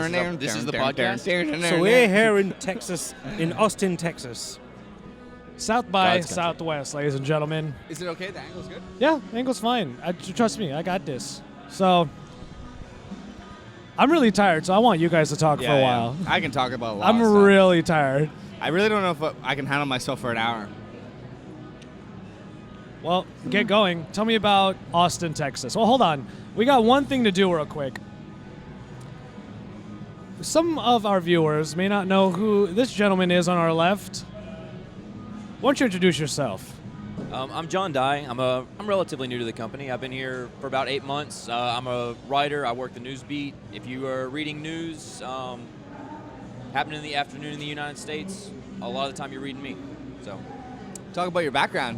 This is the podcast? So we're here in Texas, in Austin, Texas. South by Southwest, ladies and gentlemen. Is it okay? The angle's good? Yeah, the angle's fine. Trust me, I got this. So, I'm really tired, so I want you guys to talk for a while. I can talk about a lot I'm of stuff. really tired. I really don't know if I can handle myself for an hour. Well, get going. Tell me about Austin, Texas. Well, hold on. We got one thing to do real quick. Some of our viewers may not know who this gentleman is on our left. Why don't you introduce yourself? I'm John Dye. I'm relatively new to the company. I've been here for about 8 months. I'm a writer. I work the news beat. If you are reading news happening in the afternoon in the United States, a lot of the time you're reading me. So, talk about your background.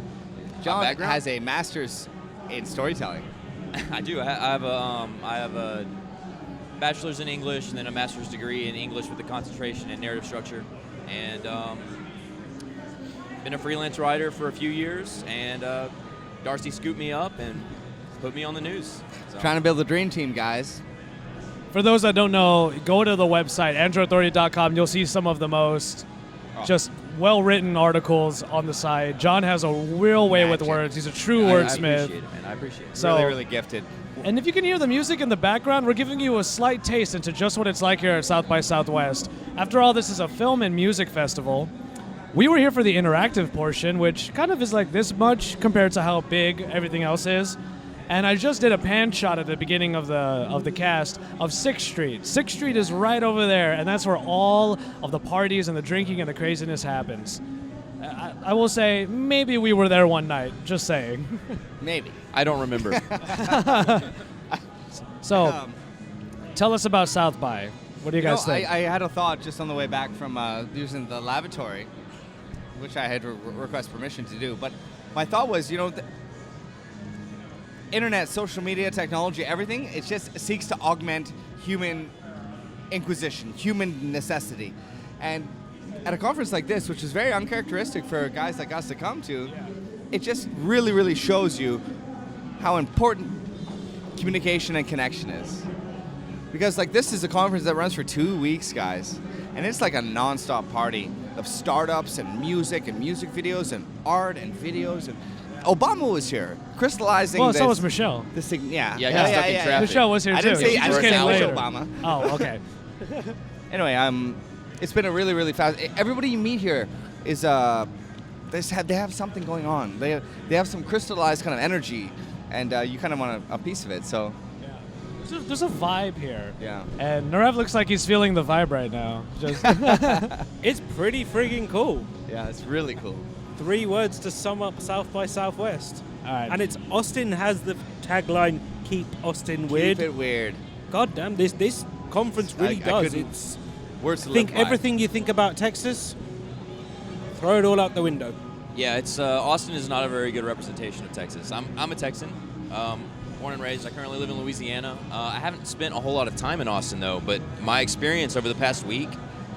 John background? has a master's in storytelling. I do. I have a bachelor's in English and then a master's degree in English with a concentration in narrative structure, and been a freelance writer for a few years, and Darcy scooped me up and put me on the news. So. Trying to build a dream team, guys. For those that don't know, go to the website, androidauthority.com. You'll see some of the most just well-written articles on the site. John has a real way with words. He's a true wordsmith. I appreciate it, man. I appreciate it. So, really, really gifted. And if you can hear the music in the background, we're giving you a slight taste into just what it's like here at South by Southwest. After all, this is a film and music festival. We were here for the interactive portion, which kind of is like this much compared to how big everything else is. And I just did a pan shot at the beginning of the cast of 6th Street. 6th Street is right over there, and that's where all of the parties and the drinking and the craziness happens. I will say, maybe we were there one night, just saying. Maybe. I don't remember. So, tell us about South by. What do you guys think? I had a thought just on the way back from using the lavatory, which I had to request permission to do. But my thought was, internet, social media, technology, everything, it just seeks to augment human inquisition, human necessity. And at a conference like this, which is very uncharacteristic for guys like us to come to, it just really, really shows you how important communication and connection is. Because this is a conference that runs for 2 weeks, guys. And it's like a non-stop party of startups and music videos and art and videos. And Obama was here, crystallizing. Well, so was Michelle. Yeah, stuck in traffic. Michelle was here too. I didn't say later. Obama. Oh, okay. Anyway, it's been a really, really fast. Everybody you meet here is they have something going on. They have some crystallized kind of energy, and you kind of want a piece of it. So. There's a vibe here. Yeah. And Nirave looks like he's feeling the vibe right now. Just It's pretty friggin' cool. Yeah, it's really cool. 3 words to sum up South by Southwest. All right. And it's Austin has the tagline, keep Austin weird. Keep it weird. God damn, this conference really does. It's words to think live by. everything you think about Texas, throw it all out the window. Yeah, it's Austin is not a very good representation of Texas. I'm a Texan, born and raised. I currently live in Louisiana. I haven't spent a whole lot of time in Austin though, but my experience over the past week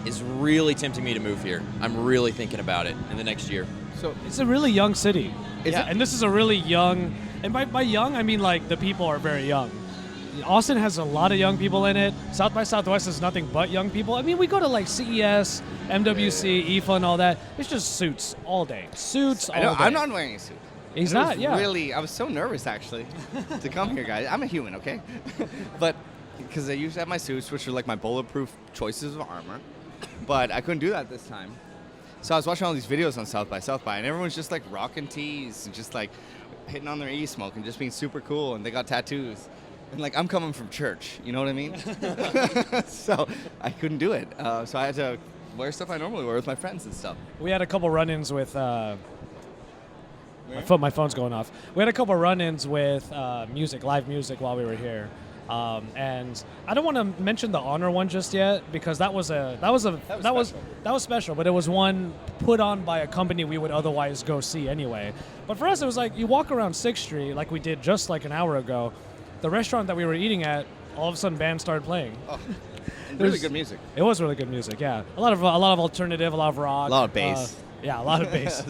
is really tempting me to move here. I'm really thinking about it in the next year. So it's a really young city. Yeah. And this is a really young, and by young I mean like the people are very young. Austin has a lot of young people in it. South by Southwest is nothing but young people. I mean, we go to like CES, MWC, IFA, and all that. It's just suits all day. Suits all day. I'm not wearing a suit. He's not, yeah. Really, I was so nervous actually to come here, guys. I'm a human, okay? But because I usually have my suits, which are like my bulletproof choices of armor. But I couldn't do that this time. So I was watching all these videos on South by, and everyone's just like rocking tees and just like hitting on their e-smoke and just being super cool, and they got tattoos. And like, I'm coming from church, you know what I mean? So I couldn't do it. So I had to wear stuff I normally wear with my friends and stuff. We had a couple run-ins with... my phone's going off. We had a couple run-ins with music, live music while we were here. And I don't want to mention the honor one just yet because that was special, but it was one put on by a company we would otherwise go see anyway. But for us, it was like you walk around 6th Street like we did just like an hour ago. The restaurant that we were eating at, all of a sudden bands started playing. Oh, really good music. It was really good music, yeah. A lot of alternative, a lot of rock. A lot of bass. Yeah, a lot of bass.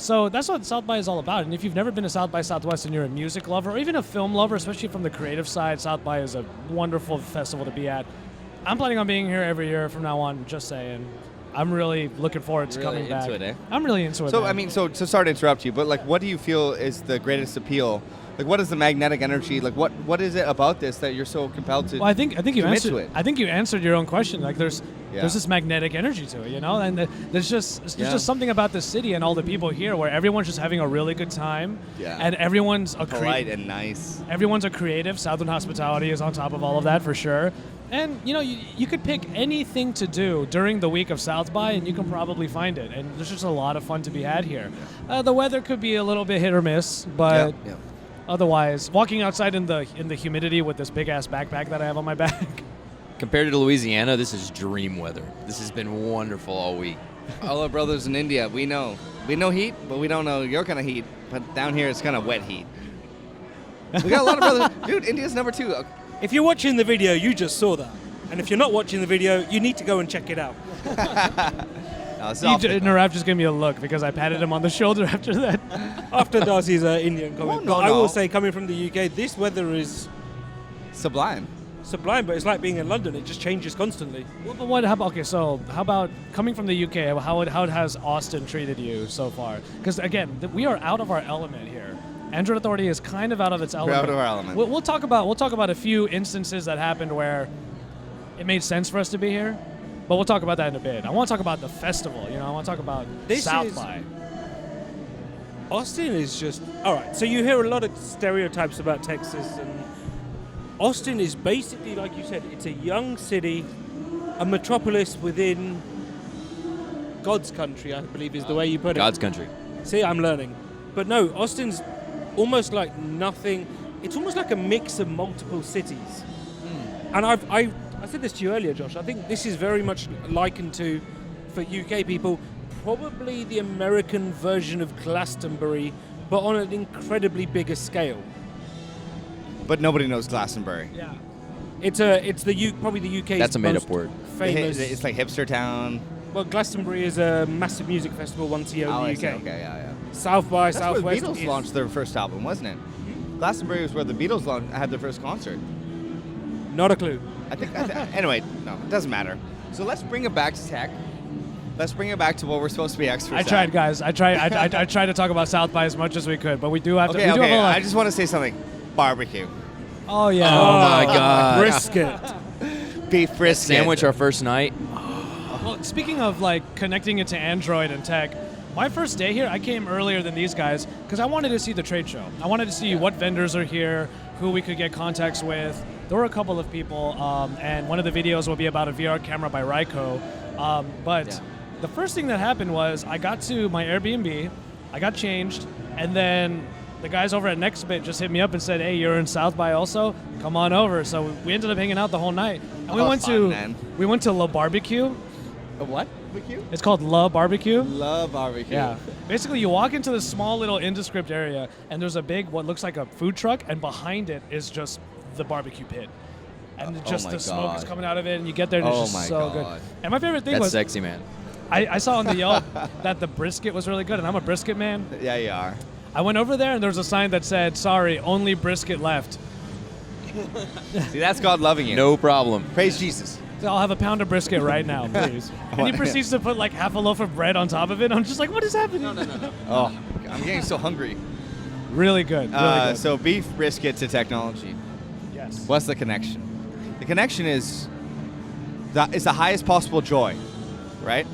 So that's what South by is all about. And if you've never been to South by Southwest and you're a music lover or even a film lover, especially from the creative side, South by is a wonderful festival to be at. I'm planning on being here every year from now on. Just saying. I'm really looking forward to Really coming back. into it, eh? I'm really into it. So, man. I mean, so sorry to interrupt you, but like, what do you feel is the greatest appeal? Like, what is the magnetic energy? Like, what is it about this that you're so compelled to? Well, I think you commit answered. to it? I think you answered your own question. Like, there's Yeah. this magnetic energy to it, you know, and there's just something about the city and all the people here where everyone's just having a really good time, Yeah. and everyone's polite and nice. Everyone's a creative. Southern hospitality is on top of all of that for sure. And you know, you could pick anything to do during the week of South by, and you can probably find it. And there's just a lot of fun to be had here. The weather could be a little bit hit or miss, but Yeah. otherwise, walking outside in the humidity with this big ass backpack that I have on my back. Compared to Louisiana, this is dream weather. This has been wonderful all week. All our brothers in India, we know heat, but we don't know your kind of heat. But down here, it's kind of wet heat. We got a lot of brothers. Dude, India's number 2. If you're watching the video, you just saw that. And if you're not watching the video, you need to go and check it out. Nirave just gave me a look because I patted him on the shoulder after that. After Darcy's Indian comment. no, But I no. will say, coming from the UK, this weather is Sublime. sublime, but it's like being in London. It just changes constantly. Well, but what? How about coming from the UK? How has Austin treated you so far? Because again, we are out of our element here. Android Authority is kind of out of its element. out of our element. We'll talk about a few instances that happened where it made sense for us to be here, but we'll talk about that in a bit. I want to talk about the festival. You know, I want to talk about South by. Austin is just all right. So you hear a lot of stereotypes about Texas, and Austin is basically, like you said, it's a young city, a metropolis within God's country, I believe is the way you put it. God's country. See, I'm learning. But no, Austin's almost like nothing. It's almost like a mix of multiple cities. And I said this to you earlier, Josh. I think this is very much likened to, for UK people, probably the American version of Glastonbury, but on an incredibly bigger scale. But nobody knows Glastonbury. Yeah. It's probably the UK's That's a made-up most word. famous. It's like hipster town. Well, Glastonbury is a massive music festival once a year in I the see. UK. Okay, yeah. South by That's where the Southwest Beatles is- launched their first album, wasn't it? Glastonbury was where the Beatles had their first concert. Not a clue. I think. Anyway, no, it doesn't matter. So let's bring it back to tech. Let's bring it back to what we're supposed to be experts I tried, guys. I tried to talk about South by as much as we could, but we do have to. Okay, We do have a lot. I just want to say something. Barbecue. Oh yeah. Oh my God. Brisket. Beef brisket. Sandwich our first night. Well, speaking of like connecting it to Android and tech, my first day here, I came earlier than these guys because I wanted to see the trade show. I wanted to see what vendors are here, who we could get contacts with. There were a couple of people, and one of the videos will be about a VR camera by Ryko. But the first thing that happened was I got to my Airbnb, I got changed, and then the guys over at Nextbit just hit me up and said, "Hey, you're in South by also? Come on over." So we ended up hanging out the whole night, and we went to La Barbecue. A what? Barbecue? It's called La Barbecue. Love barbecue. Yeah. Basically, you walk into this small little indescript area, and there's a big, what looks like a food truck, and behind it is just the barbecue pit. And just my the smoke is God. coming out of it, and you get there, and Oh it's my just so God. good. And my favorite thing That's was, sexy, man. I saw on the Yelp that the brisket was really good, and I'm a brisket man. Yeah, you are. I went over there, and there was a sign that said, "Sorry, only brisket left." See, that's God loving you. No problem. Praise Jesus. So I'll have a pound of brisket right now, please. And he proceeds to put like half a loaf of bread on top of it. I'm just like, what is happening? No. Oh, I'm getting so hungry. Really good. Really good. So beef brisket to technology. Yes. What's the connection? The connection is that it's the highest possible joy, right?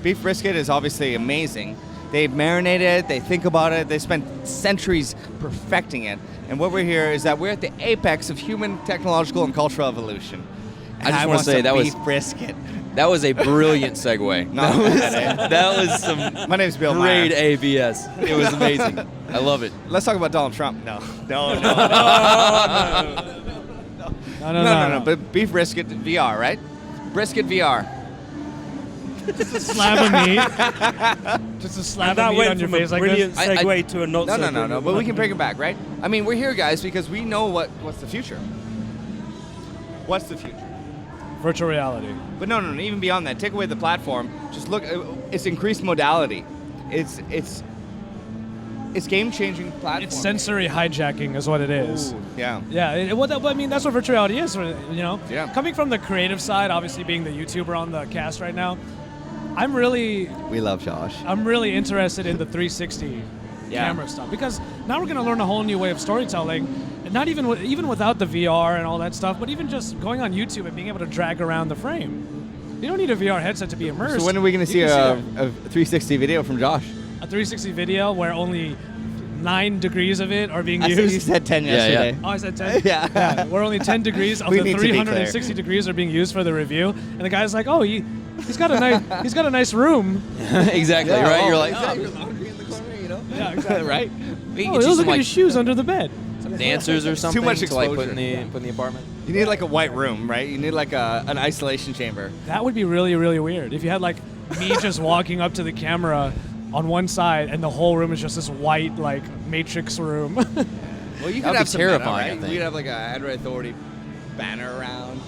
Beef brisket is obviously amazing. They marinate it, they think about it, they spend centuries perfecting it. And what we're here is that we're at the apex of human technological and cultural evolution. And I just wanna want say some that was- beef brisket. That was a brilliant segue. No, That was some My name's Bill great Meyer. ABS. It was amazing. I love it. Let's talk about Donald Trump. No. No. But beef brisket VR, right? Brisket VR. Just a slab of meat. Just a slab And that of meat went on your from a face like brilliant this. segue to a not so No. brilliant But we one. can bring it back, right? I mean, we're here, guys, because we know what's the future. What's the future? Virtual reality. But no. Even beyond that, take away the platform. Just look. It's increased modality. It's It's game-changing platform. It's sensory hijacking is what it is. Ooh, yeah. Yeah, I mean, that's what virtual reality is, you know? Yeah. Coming from the creative side, obviously being the YouTuber on the cast right now, I'm really We love Josh. interested in the 360 camera stuff because now we're going to learn a whole new way of storytelling, and not even without the VR and all that stuff, but even just going on YouTube and being able to drag around the frame. You don't need a VR headset to be immersed. So when are we going to see a 360 video from Josh? A 360 video where only 9 degrees of it are being I used? said you said 10 yesterday. Oh, I said 10? Yeah. Where only 10 degrees of We the need to be 360 degrees are being used for the review. And the guy's like, oh, he's got a nice room. Exactly, right? You're like, your laundry in the corner, you know? Yeah, exactly. Right? we Oh, can get you look some at like his shoes under the bed. dancers or something much to like put exposure. in the apartment. You need like a white room, right? You need like an isolation chamber. That would be really, really weird. If you had like me just walking up to the camera on one side and the whole room is just this white like matrix room. Well, you could That'd have be some terrifying, I meta, right? think. You'd have like a Android Authority banner around,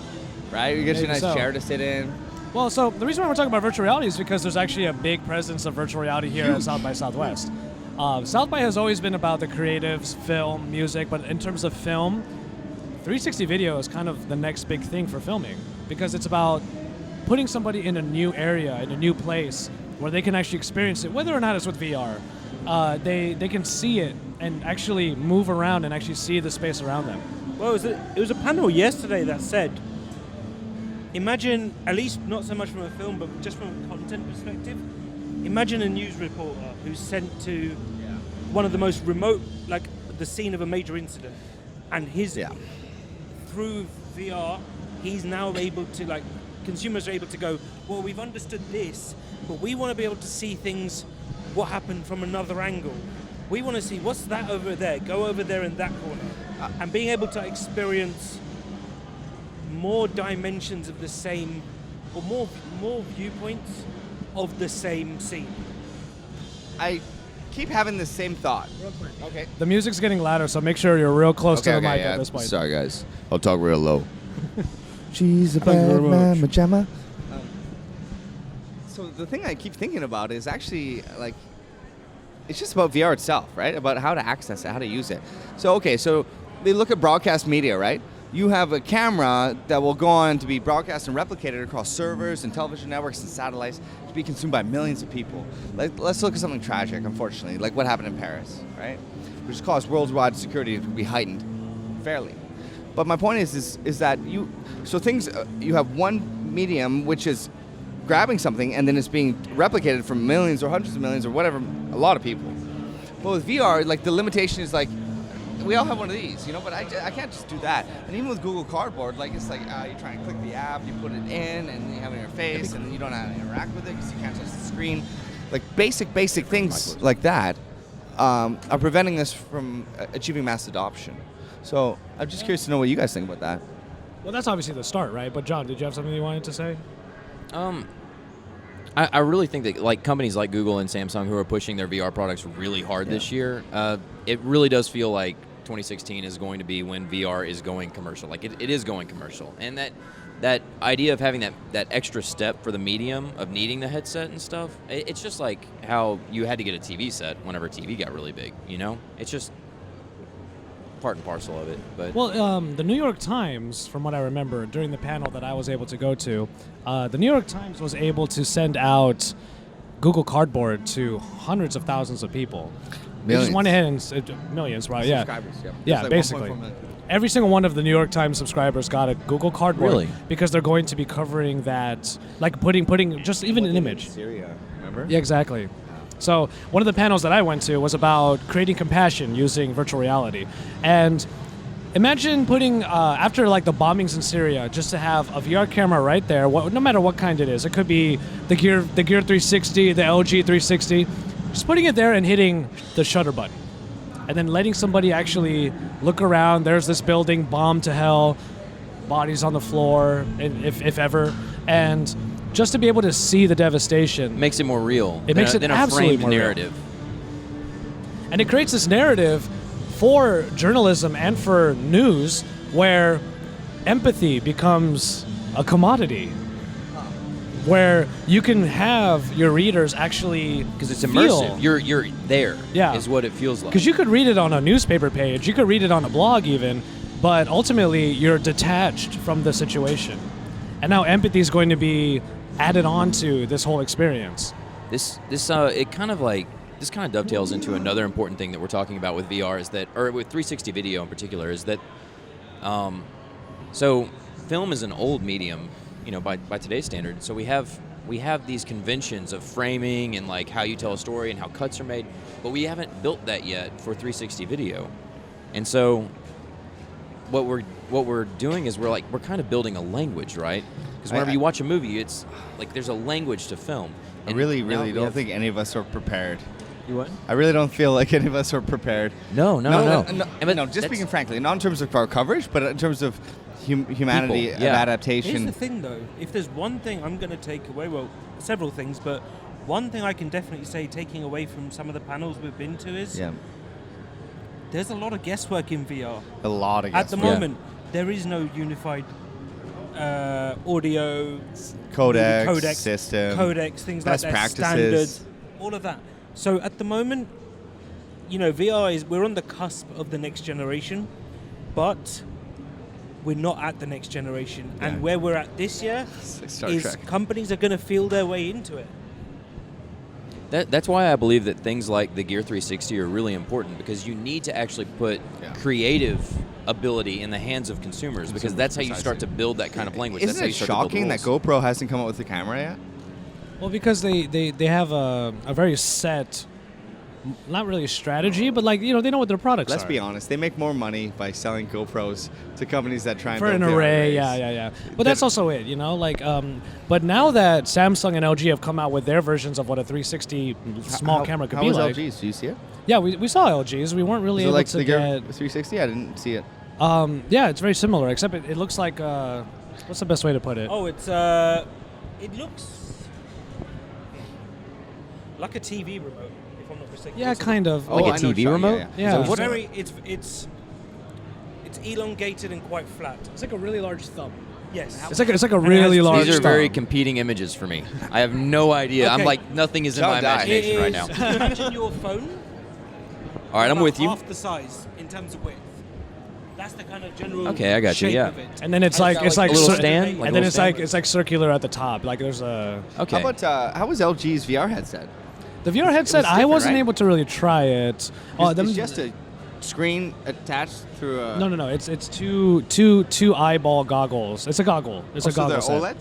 right? You get you a Maybe nice so. chair to sit in. Well, so the reason why we're talking about virtual reality is because there's actually a big presence of virtual reality here at South by Southwest. South by has always been about the creatives, film, music, but in terms of film, 360 video is kind of the next big thing for filming because it's about putting somebody in a new area, in a new place, where they can actually experience it, whether or not it's with VR. They can see it and actually move around and actually see the space around them. Well, it was a panel yesterday that said, imagine, at least not so much from a film, but just from a content perspective, imagine a news reporter who's sent to one of the most remote, like the scene of a major incident, and through VR, he's now able to, like, consumers are able to go, well, we've understood this, but we want to be able to see things, what happened from another angle. We want to see what's that over there, go over there in that corner. And being able to experience more dimensions of the same, or more viewpoints of the same scene. I keep having the same thought. Okay. The music's getting louder, so make sure you're real close to the mic at this point. Sorry, guys. I'll talk real low. She's a Thank you very much. pajama. So the thing I keep thinking about is actually like, it's just about VR itself, right? About how to access it, how to use it. So they look at broadcast media, right? You have a camera that will go on to be broadcast and replicated across servers and television networks and satellites to be consumed by millions of people. Like, let's look at something tragic, unfortunately, like what happened in Paris, right? Which caused worldwide security to be heightened fairly. But my point is that you have one medium which is grabbing something and then it's being replicated from millions or hundreds of millions or whatever, a lot of people. But with VR, like the limitation is like, we all have one of these, you know, but I can't just do that. And even with Google Cardboard, like it's like you try and click the app, you put it in, and you have it in your face, and you don't know how to interact with it because you can't touch the screen. Like basic things like that are preventing us from achieving mass adoption. So I'm just curious to know what you guys think about that. Well, that's obviously the start, right? But John, did you have something you wanted to say? I really think that like companies like Google and Samsung who are pushing their VR products really hard this year, it really does feel like 2016 is going to be when VR is going commercial. Like it is going commercial. And that idea of having that extra step for the medium of needing the headset and stuff, it's just like how you had to get a TV set whenever TV got really big, you know? It's just part and parcel of it. But Well, the New York Times, from what I remember, during the panel that I was able to go to, the New York Times was able to send out Google Cardboard to hundreds of thousands of people. They just went ahead and millions, right? Yeah. Subscribers, yeah. Yeah, It's like basically. 1.4 million. Every single one of the New York Times subscribers got a Google Cardboard Really? because they're going to be covering that, like putting just even an image. Syria, remember? Yeah, exactly. So one of the panels that I went to was about creating compassion using virtual reality. And imagine putting, after like the bombings in Syria, just to have a VR camera right there, no matter what kind it is. It could be the Gear 360, the LG 360. Just putting it there and hitting the shutter button. And then letting somebody actually look around. There's this building bombed to hell, bodies on the floor, if ever. And just to be able to see the devastation. makes it more real. It makes it than a absolutely framed more real. narrative. And it creates this narrative for journalism and for news where empathy becomes a commodity. where you can have your readers actually Because it's feel. immersive. You're there. Yeah. Is what it feels like. Because you could read it on a newspaper page, you could read it on a blog even, but ultimately you're detached from the situation. And now empathy is going to be added on to this whole experience. This kind of dovetails into another important thing that we're talking about with VR or with 360 video in particular, is that so film is an old medium, by today's standard. So we have these conventions of framing and like how you tell a story and how cuts are made, but we haven't built that yet for 360 video. And so what we're doing is we're kind of building a language, right? Because whenever you watch a movie, it's like there's a language to film. I really don't think any of us are prepared. You what? I really don't feel like any of us are prepared. No. Just speaking frankly, not in terms of our coverage, but in terms of humanity People, of yeah. adaptation. Here's the thing, though. If there's one thing I'm going to take away, well, several things, but one thing I can definitely say taking away from some of the panels we've been to is there's a lot of guesswork in VR. A lot of At the guesswork. moment, there is no unified audio codec system, codecs, things best like that, practices. standards, all of that. So at the moment, VR we're on the cusp of the next generation, but we're not at the next generation. Yeah. And where we're at this year Star is Trek. companies are going to feel their way into it. That's why I believe that things like the Gear 360 are really important, because you need to actually put creative ability in the hands of consumers, because that's how you start to build that kind of language. Isn't that's how it you start shocking to that build GoPro hasn't come out with the camera yet? Well, because they have a very set, not really a strategy, but they know what their products Let's are. be honest. They make more money by selling GoPros to companies that try and For an build VR array, arrays. yeah. But that's also it, but now that Samsung and LG have come out with their versions of what a 360 small camera could how be was like. LG's? Do you see it? Yeah, we saw LGs. We weren't really Is it able like to the Gear get. 360? I didn't see it. Yeah, it's very similar, except it looks like. What's the best way to put it? Oh, it looks like a TV remote, if I'm not mistaken. Yeah, What's it- kind of. Like a I know what TV you're remote? talking- Yeah. It's What- very it's elongated and quite flat. It's like a really large thumb. Yes. It's like a And it really has- large. These are very thumb. competing images for me. I have no idea. I'm Okay. like, nothing is in Don't my die. imagination right now. Imagine your phone. All right, I'm about with you. Half the size in terms of width. That's the kind of general. Okay, I got you, shape yeah. of it. And then it's And like got, it's like a little cir- stand? Like a and then little it's stand? like it's like circular at the top. Like there's a Okay. How about how was LG's VR headset? the VR headset. I different, wasn't right? able to really try it. It's just a screen attached through a. No. It's two eyeball goggles. It's a goggle. It's a so they're goggle set.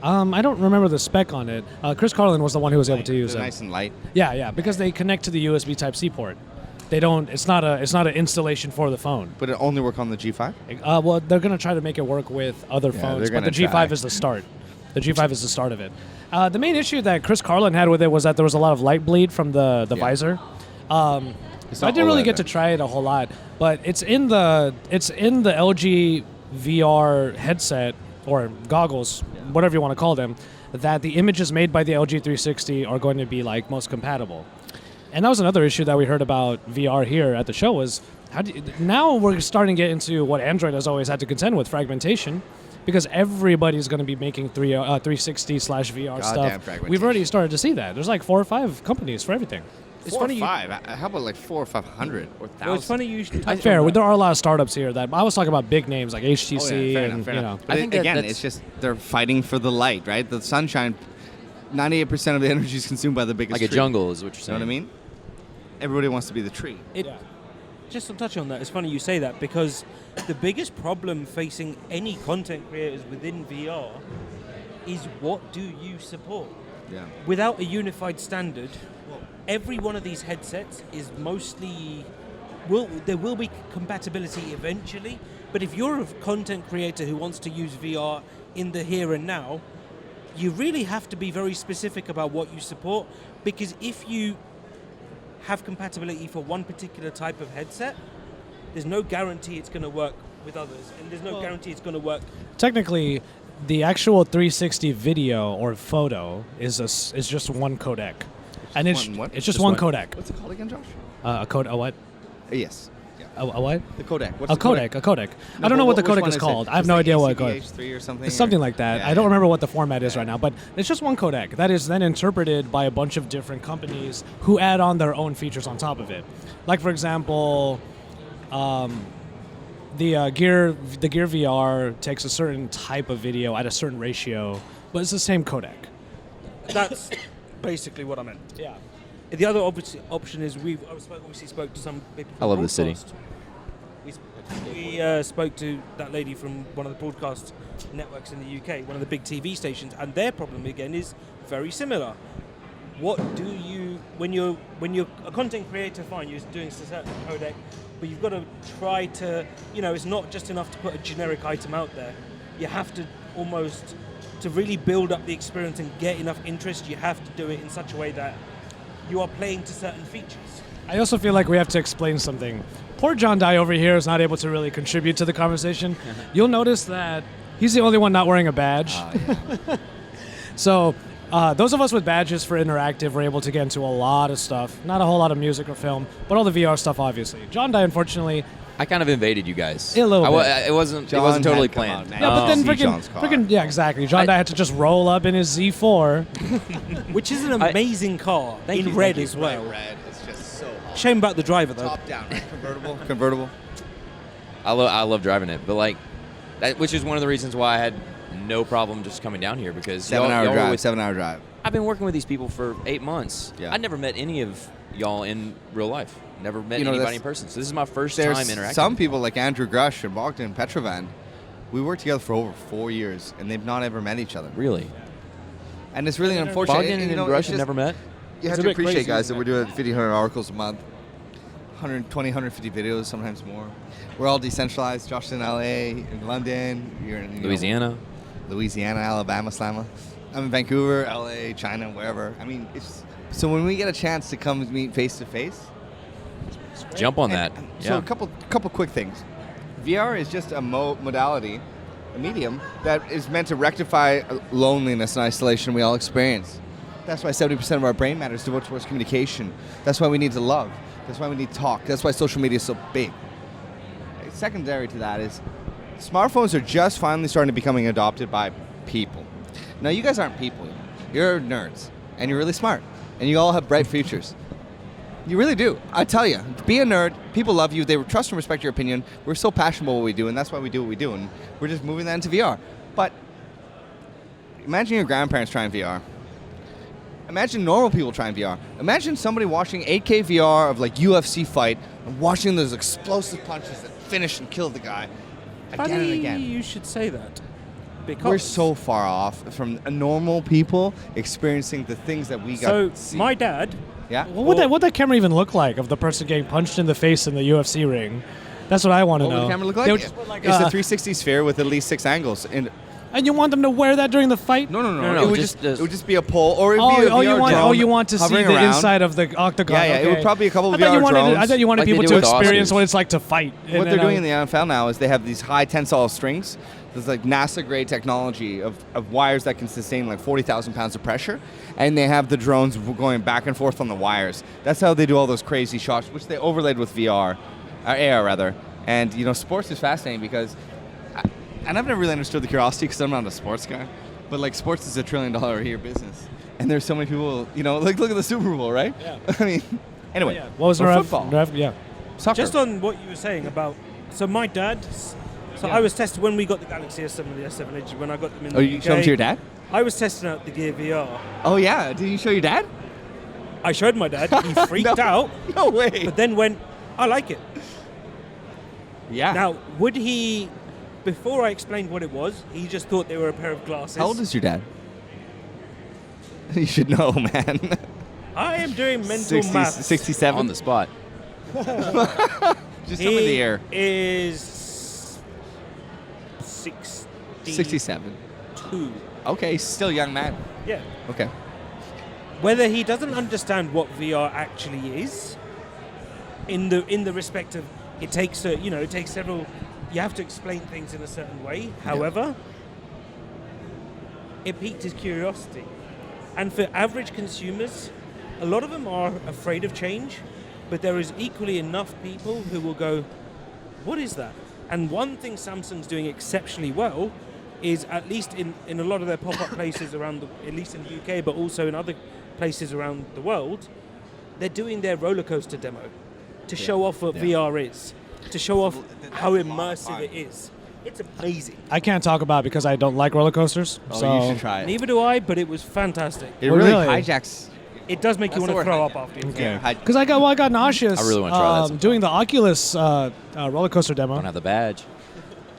OLEDs. I don't remember the spec on it. Chris Carlin was the one who was able to use They're it. nice and light. Yeah, because they connect to the USB Type C port. They don't. It's not an installation for the phone. But it only work on the G5? Well, they're gonna try to make it work with other Yeah, phones, they're but the gonna G5 try. is the start. The G5 is the start of it. The main issue that Chris Carlin had with it was that there was a lot of light bleed from the visor. So I not didn't really OLED get to then. try it a whole lot, but it's in the LG VR headset or goggles, whatever you want to call them, that the images made by the LG 360 are going to be like most compatible. And that was another issue that we heard about VR here at the show was now we're starting to get into what Android has always had to contend with, fragmentation, because everybody's going to be making 360/VR stuff. fragmentation. We've already started to see that. There's like 4 or 5 companies for everything. It's funny. 5. How about like 4 or 500 or 1,000? Well, it's funny you should touch Fair. on that. There are a lot of startups here that I was talking about big names like HTC Oh, yeah, fair and enough, fair enough. know. But I think that again, that's- it's just they're fighting for the light, right? The sunshine. 98% of the energy is consumed by the biggest Like a tree. jungle is what you're You know saying. what I mean? Everybody wants to be the tree. Just to touch on that, it's funny you say that because the biggest problem facing any content creators within VR is what do you support? Yeah. Without a unified standard, every one of these headsets is mostly there will be compatibility eventually, but if you're a content creator who wants to use VR in the here and now, you really have to be very specific about what you support, because if you have compatibility for one particular type of headset, there's no guarantee it's going to work with others, and there's no guarantee it's going to work. Technically, the actual 360 video or photo is just one codec, and it's one what? it's just Just one one. codec. What's it called again, Josh? A what? Yes. A what? The codec. What's A the codec. A codec. No, I don't know what the which codec one is it? called. I have It's no like idea what it ACPH called. 3 or something. It's something like that. Yeah, I don't remember what the format is right now, but it's just one codec that is then interpreted by a bunch of different companies who add on their own features on top of it. Like, for example, the Gear VR takes a certain type of video at a certain ratio, but it's the same codec. That's basically what I meant. Yeah. The other option is obviously spoke to some people. From I love this city. broadcast. We spoke to that lady from one of the broadcast networks in the UK, one of the big TV stations, and their problem again is very similar. What do you, when you're a content creator, fine, you're doing a certain codec, but you've got to try to, it's not just enough to put a generic item out there. You have to almost, to really build up the experience and get enough interest, you have to do it in such a way that you are playing to certain features. I also feel like we have to explain something. Poor John Dye over here is not able to really contribute to the conversation. You'll notice that he's the only one not wearing a badge. Yeah. So those of us with badges for interactive were able to get into a lot of stuff. Not a whole lot of music or film, but all the VR stuff, obviously. John Dye, unfortunately... I kind of invaded you guys. A little bit. It wasn't John totally had come planned. out, man. Yeah, but then See John's car. yeah, exactly. John Dye had to just roll up in his Z4. Which is an amazing car in red as well. Red. It's just so hot. Shame about the driver though. Top down, right? Convertible. I love driving it, but like, which is one of the reasons why I had no problem just coming down here because 7 hour y'all were drive. with- 7 hour drive. I've been working with these people for 8 months. Yeah. I never met any of y'all in real life. Never met You know, anybody that's- in person. So this is my first There's time interacting. some people like Andrew Gush and Bogdan Petrovan. We worked together for over 4 years, and they've not ever met each other. Really? And it's really unfortunate. Bogdan and it's Rush just- had never met? You It's have a to bit appreciate, crazy, guys, isn't that it? we're doing 1,500 articles a month, 120, 150 videos, sometimes more. We're all decentralized. Josh's in LA, in London, you're in Louisiana, Alabama, Slama. I'm in Vancouver, LA, China, wherever. I mean, so when we get a chance to come meet face to face, Jump on that. So a couple quick things. VR is just a modality, a medium that is meant to rectify loneliness and isolation we all experience. That's why 70% of our brain matter is devoted towards communication. That's why we need to love. That's why we need to talk. That's why social media is so big. Secondary to that is smartphones are just finally starting to becoming adopted by people. Now, you guys aren't people. You're nerds, and you're really smart, and you all have bright futures. You really do. I tell you, be a nerd. People love you. They trust and respect your opinion. We're so passionate about what we do, and that's why we do what we do, and we're just moving that into VR. But imagine your grandparents trying VR. Imagine normal people trying VR. Imagine somebody watching 8K VR of like UFC fight and watching those explosive punches that finish and kill the guy again and again. You should say that. Because We're so far off from normal people experiencing the things that we got So to see. my dad, Yeah? What would that camera even look like of the person getting punched in the face in the UFC ring? That's what I want to What know. would the camera look They like? would just put, like, It's a 360 sphere with at least 6 angles. and you want them to wear that during the fight? No. No, It would just- it would just be a pole, or it would be a VR drone you want to see hovering the around. inside of the octagon. Yeah, it would okay. probably be a couple of I thought you VR wanted drones. I thought you wanted like they people do to with the experience Oscars. what it's like to fight. What they're doing in the NFL now is they have these high tensile strings. There's like NASA-grade technology of wires that can sustain like 40,000 pounds of pressure, and they have the drones going back and forth on the wires. That's how they do all those crazy shots, which they overlaid with VR, AR rather. And sports is fascinating because, and I've never really understood the curiosity because I'm not a sports guy, but like sports is $1 trillion a year business, and there's so many people. Like look at the Super Bowl, right? Yeah. I mean, anyway, What was or Nirave? football, Yeah. soccer. just on what you were saying about, so my dad, I was testing when we got the Galaxy S7 and the S7 Edge, when I got them in Oh, the you UK, showed them to your dad? I was testing out the Gear VR. Oh yeah, did you show your dad? I showed my dad, he freaked No. out, No way. but then went, I like it. Yeah. Now, would he, before I explained what it was, he just thought they were a pair of glasses. How old is your dad? You should know, man. I am doing mental maths. 67? On the spot. Just tell me the year. Is 62. 67. Okay, still a young man. Yeah. Okay. Whether he doesn't understand what VR actually is, in the respect of it takes several. You have to explain things in a certain way. However, it piqued his curiosity, and for average consumers, a lot of them are afraid of change. but there is equally enough people who will go, what is that? And one thing Samsung's doing exceptionally well is, at least in a lot of their pop-up places around, at least in the UK, but also in other places around the world, they're doing their roller coaster demo to show off what VR is, to show off how immersive it is. It's amazing. I can't talk about it because I don't like roller coasters. Oh, so you should try it. Neither do I, but it was fantastic. It Oh, really really? hijacks. It does make you want to throw up after you. Okay. Yeah, Because I got nauseous. I really wanna try that sometime. doing the Oculus roller coaster demo. I don't have the badge.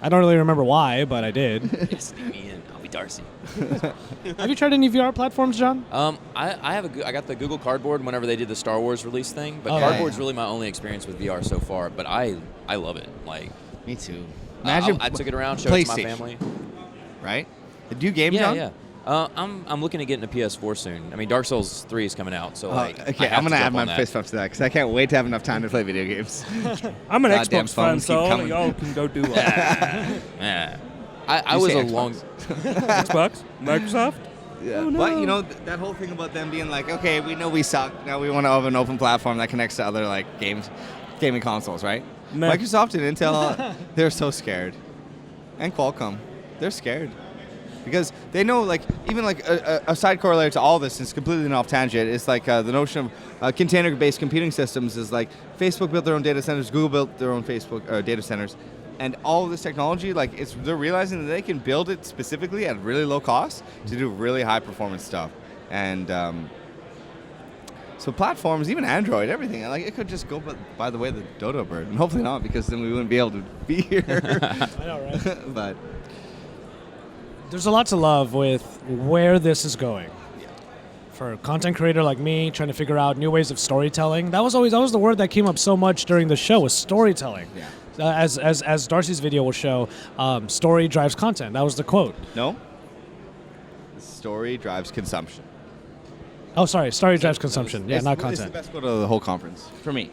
I don't really remember why, but I did. Sneak me in. I'll be Darcy. Have you tried any VR platforms, John? I got the Google Cardboard whenever they did the Star Wars release thing, but Oh, Cardboard's yeah. really my only experience with VR so far. But I love it. Like, Me too. I took it around, showed it to my PlayStation. family. Right? Do you game, Yeah, John? yeah. I'm looking at getting a PS4 soon. I mean, Dark Souls 3 is coming out, so like, Okay, I have I'm to gonna add jump my on that. fist bump to that because I can't wait to have enough time to play video games. I'm an Goddamn Xbox fan, phones so keep all of coming. y'all can go do it. Yeah. I You was say a Xbox. long. Xbox, Microsoft. Yeah. Oh, no. But you know that whole thing about them being like, okay, we know we suck. Now we want to have an open platform that connects to other like gaming consoles, right? Meh. Microsoft and Intel, they're so scared, and Qualcomm, they're scared because they know like even like a side corollary to all this is completely off tangent. It's like the notion of container-based computing systems is like Facebook built their own data centers, Google built their own Facebook data centers. And all of this technology, like they're realizing that they can build it specifically at really low cost to do really high performance stuff. And so platforms, even Android, everything, like it could just go by the way of the dodo bird, and hopefully not, because then we wouldn't be able to be here. I know, right? But There's a lot to love with where this is going. For a content creator like me, trying to figure out new ways of storytelling, that was the word that came up so much during the show, was storytelling. Yeah. As Darcy's video will show, story drives content. That was the quote. no, the story drives consumption. Oh, sorry, story drives consumption. Yeah, It's- not It's the content. best quote of the whole conference for me.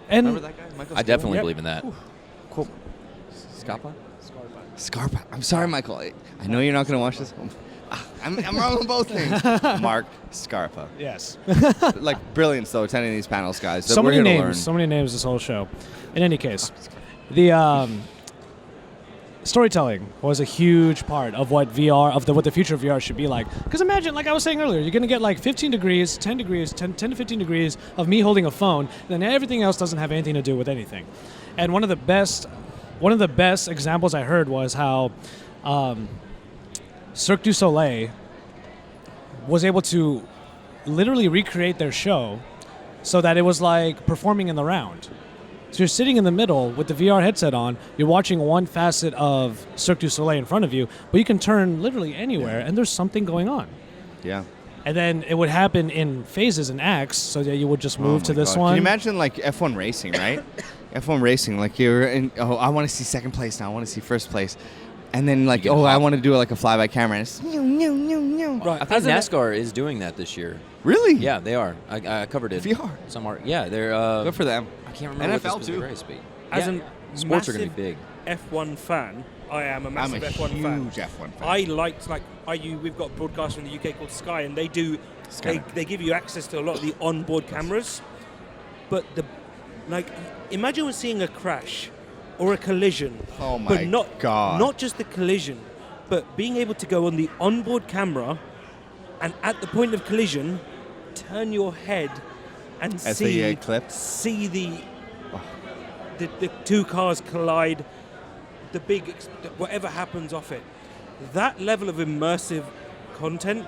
And Remember that guy, Michael? I definitely Yep. believe in that. Cool. Scarpa? Scarpa. I'm sorry, Michael. I know you're not going to watch this. I'm wrong on both things. Mark Scarpa. yes, Like brilliance though, attending these panels, guys. so We're many here to learn. names, so many names this whole show. In any case, the storytelling was a huge part of what what the future of VR should be like. Because imagine, like I was saying earlier, you're going to get like 15 degrees, 10 degrees, 10 to 15 degrees of me holding a phone, and then everything else doesn't have anything to do with anything. And one of the best examples I heard was how Cirque du Soleil was able to literally recreate their show so that it was like performing in the round. So you're sitting in the middle with the VR headset on, you're watching one facet of Cirque du Soleil in front of you, but you can turn literally anywhere and there's something going on. Yeah. And then it would happen in phases and acts, so that you would just move to Oh my this God. one. Can you imagine like F1 racing, right? F1 racing, like you're in, oh, I want to see second place now, I want to see first place. And then like, get oh, I hot. want to do like a fly by camera. And it's Right. I think NASCAR is doing that this year. Really? Yeah, they are. I covered it. VR. Some are. Yeah, they're. Good for them. I can't remember NFL what the specific too. race be. As Yeah, an sports are going to massive be big. F1 fan, I am a I'm massive a F1 fan. huge F1 fan. I liked we've got a broadcaster in the UK called Sky, and they Sky. they give you access to a lot of the onboard cameras. But imagine seeing a crash or a collision. Oh my but not God. not just the collision, but being able to go on the onboard camera and at the point of collision, turn your head and As they see get clipped? see the two cars collide, whatever happens off it. That level of immersive content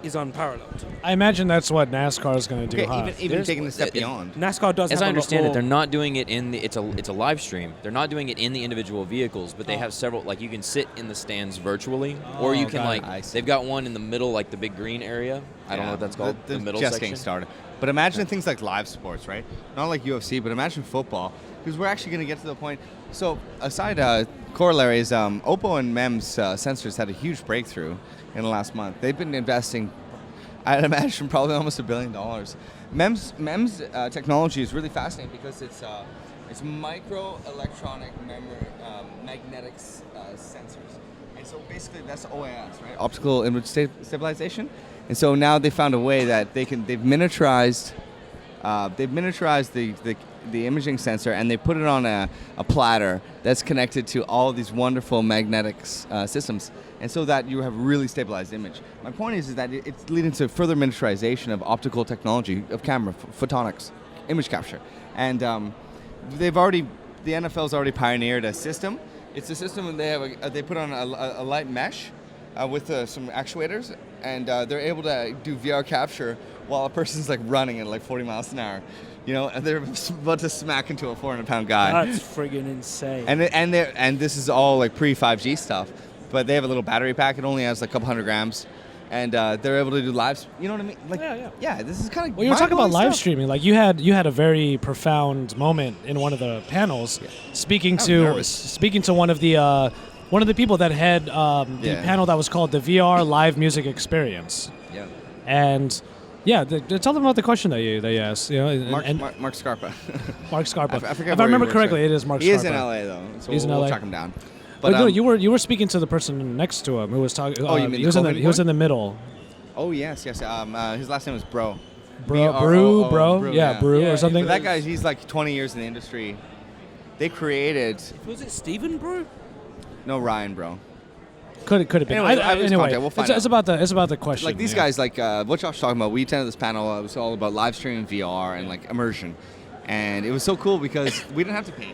is unparalleled. I imagine that's what NASCAR is going to do. Okay, huh? even There's- taking a step it- beyond. NASCAR does As have I a understand lot it, more. they're not doing it in the. It's a live stream. They're not doing it in the individual vehicles, but they have several. Like you can sit in the stands virtually, or you can got it. I see. They've got one in the middle, like the big green area. I don't know what that's called. The middle just section. getting started. But imagine things like live sports, right? Not like UFC, but imagine football, because we're actually going to get to the point. So aside corollaries, Oppo and MEMS sensors had a huge breakthrough in the last month. They've been investing, I'd imagine, probably almost $1 billion. MEMS technology is really fascinating because it's micro electronic magnetic sensors. And so basically that's OIS, right? Optical image stabilization. And so now they found a way that they've miniaturized they've miniaturized the imaging sensor, and they put it on a platter that's connected to all these wonderful magnetics systems, and so that you have really stabilized image. My point is that it's leading to further miniaturization of optical technology, of camera, photonics, image capture. And the NFL's already pioneered a system. It's a system that they put on a light mesh with some actuators, and they're able to do VR capture while a person's like running at like 40 miles an hour. You know, and they're about to smack into a 400-pound guy. That's friggin' insane. And this is all like pre-5G stuff, but they have a little battery pack. It only has like a couple hundred grams, and they're able to do live. You know what I mean? Like, yeah. This is kind of. Well, you were talking about live streaming. Like you had a very profound moment in one of the panels, speaking to one of the people that had the panel that was called the VR Live Music Experience. Yeah. And. Yeah, tell them about the question that you asked. You know, Mark Scarpa. Mark Scarpa. I forget if I remember correctly, it is Mark Scarpa. He is in LA though, so He's in we'll LA. track him down. But no, you were speaking to the person next to him who was talking. Oh, you mean he was in the middle. Oh yes. His last name was Bro. Brew, or something. But that guy, he's like 20 years in the industry. They created. Was it Stephen Brew? No, Ryan Bro. Could have been. Anyway, we'll find it's about the question. Like these guys, like what Josh talking about. We attended this panel. It was all about live streaming VR and like immersion, and it was so cool because we didn't have to pay.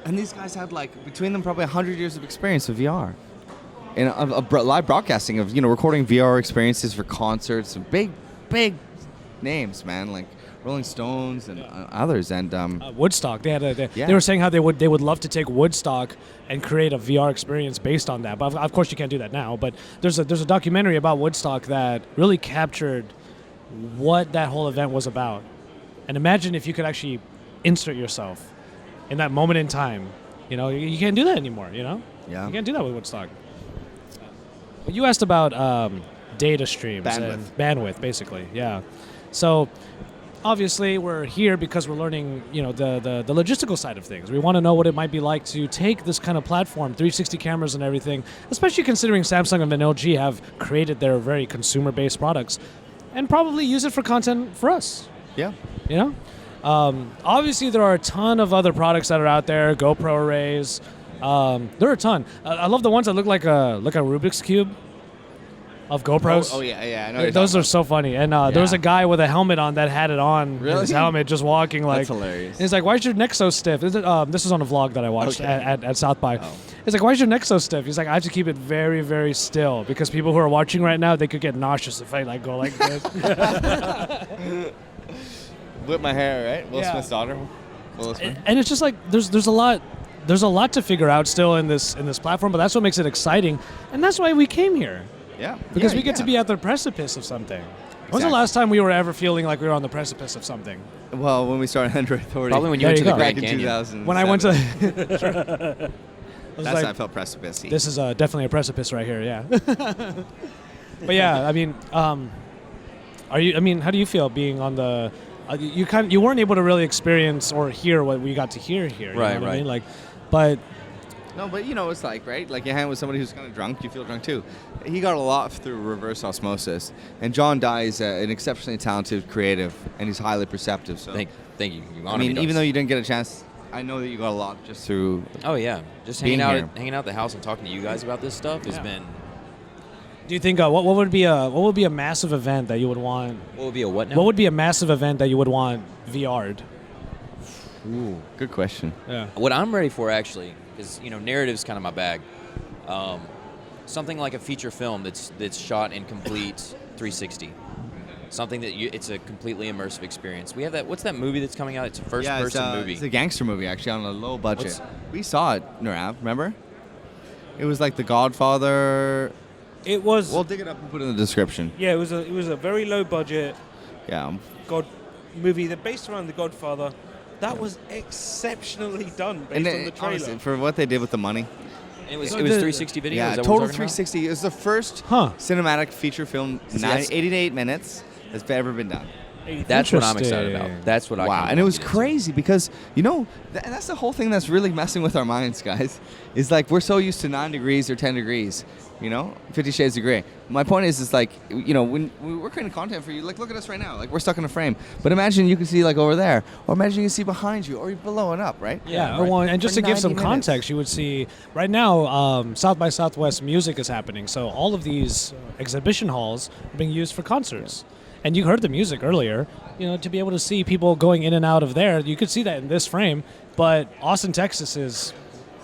And these guys had like between them probably 100 years of experience with VR, and live broadcasting of recording VR experiences for concerts and big names, man, like Rolling Stones and others, and Woodstock. They were saying how they would love to take Woodstock and create a VR experience based on that. But of course you can't do that now. But there's a documentary about Woodstock that really captured what that whole event was about. And imagine if you could actually insert yourself in that moment in time. You know, you can't do that anymore. You know, Yeah. You can't do that with Woodstock. But you asked about data streams and bandwidth, basically. Yeah. So. Obviously, we're here because we're learning, the logistical side of things. We want to know what it might be like to take this kind of platform, 360 cameras and everything, especially considering Samsung and LG have created their very consumer-based products, and probably use it for content for us. Yeah. You know? Obviously, there are a ton of other products that are out there, GoPro arrays. There are a ton. I love the ones that look like a Rubik's Cube. Of GoPros. Oh yeah, I know. Those are so funny. And there was a guy with a helmet on that had it on. Really? His helmet, just walking like. That's hilarious. He's like, "Why is your neck so stiff?" This is on a vlog that I watched at South by. Oh. He's like, "Why is your neck so stiff?" He's like, "I have to keep it very, very still because people who are watching right now, they could get nauseous if I like go like this." Whip my hair, right? Will Yeah. Smith's daughter. Will Smith. And it's just like there's a lot to figure out still in this platform, but that's what makes it exciting, and that's why we came here. Yeah. Because we get to be at the precipice of something. When's the last time we were ever feeling like we were on the precipice of something? Well, when we started Android Authority. Probably when you went to the back Grand in Canyon. 2000. When I went to... That's when I felt precipice-y. This is definitely a precipice right here, yeah. But yeah, I mean, how do you feel being on the... you weren't able to really experience or hear what we got to hear here. You know what I mean? Like, but... No, but it's like, right? Like you hang with somebody who's kind of drunk, you feel drunk too. He got a lot through reverse osmosis. And John Dye is an exceptionally talented creative, and he's highly perceptive. So Thank you. I mean, even though you didn't get a chance, I know that you got a lot just through. Oh yeah, just hanging out at the house and talking to you guys about this stuff has been. Do you think what would be a massive event that you would want? What would be a what now? What would be a massive event that you would want VR'd? Ooh, good question. Yeah. What I'm ready for actually, because narrative's kind of my bag. Something like a feature film that's shot in complete 360. Something that it's a completely immersive experience. We have that. What's that movie that's coming out? It's a first-person movie. It's a gangster movie actually on a low budget. We saw it, Nirave. Remember? It was like The Godfather. It was. We'll dig it up and put it in the description. Yeah, it was a very low budget. Yeah. Movie that based around The Godfather. That was exceptionally done based on the trailer. Honestly, for what they did with the money. It was 360 video. Yeah, is that total what we're talking 360. It was the first Huh. cinematic feature film, 88 minutes, that's ever been done. That's what I'm excited about. That's what I Wow, kinda and it wanna was get into. crazy because, and that's the whole thing that's really messing with our minds, guys. Is like we're so used to 9 degrees or 10 degrees, 50 shades of gray. My point is like, when we're creating content for you, like look at us right now, like we're stuck in a frame. But imagine you can see like over there, or imagine you can see behind you, or below and up, right? Yeah, Right. well, and just For to give some 90 minutes. context, you would see right now South by Southwest music is happening. So all of these exhibition halls are being used for concerts. And you heard the music earlier, to be able to see people going in and out of there. You could see that in this frame, but Austin, Texas is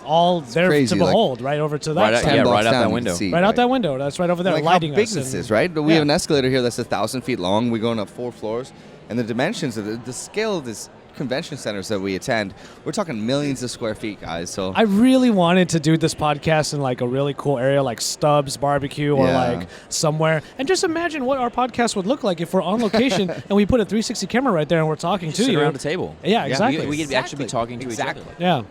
all there crazy, to like, behold, right over to that right out- side. yeah, 10 blocks right out down, that you can window. see, Right out that window. That's right over there, like lighting how big us. this and- is, right? We Yeah. have an escalator here that's 1,000 feet long. We're going up 4 floors, and the dimensions of the scale of this convention centers that we attend, we're talking millions of square feet, guys. So I really wanted to do this podcast in like a really cool area like Stubbs Barbecue or Yeah. like somewhere. And just imagine what our podcast would look like if we're on location and we put a 360 camera right there and we're talking Just to sit you. around a table. Yeah, Yeah. exactly. We could actually be talking to Exactly. each other. yeah.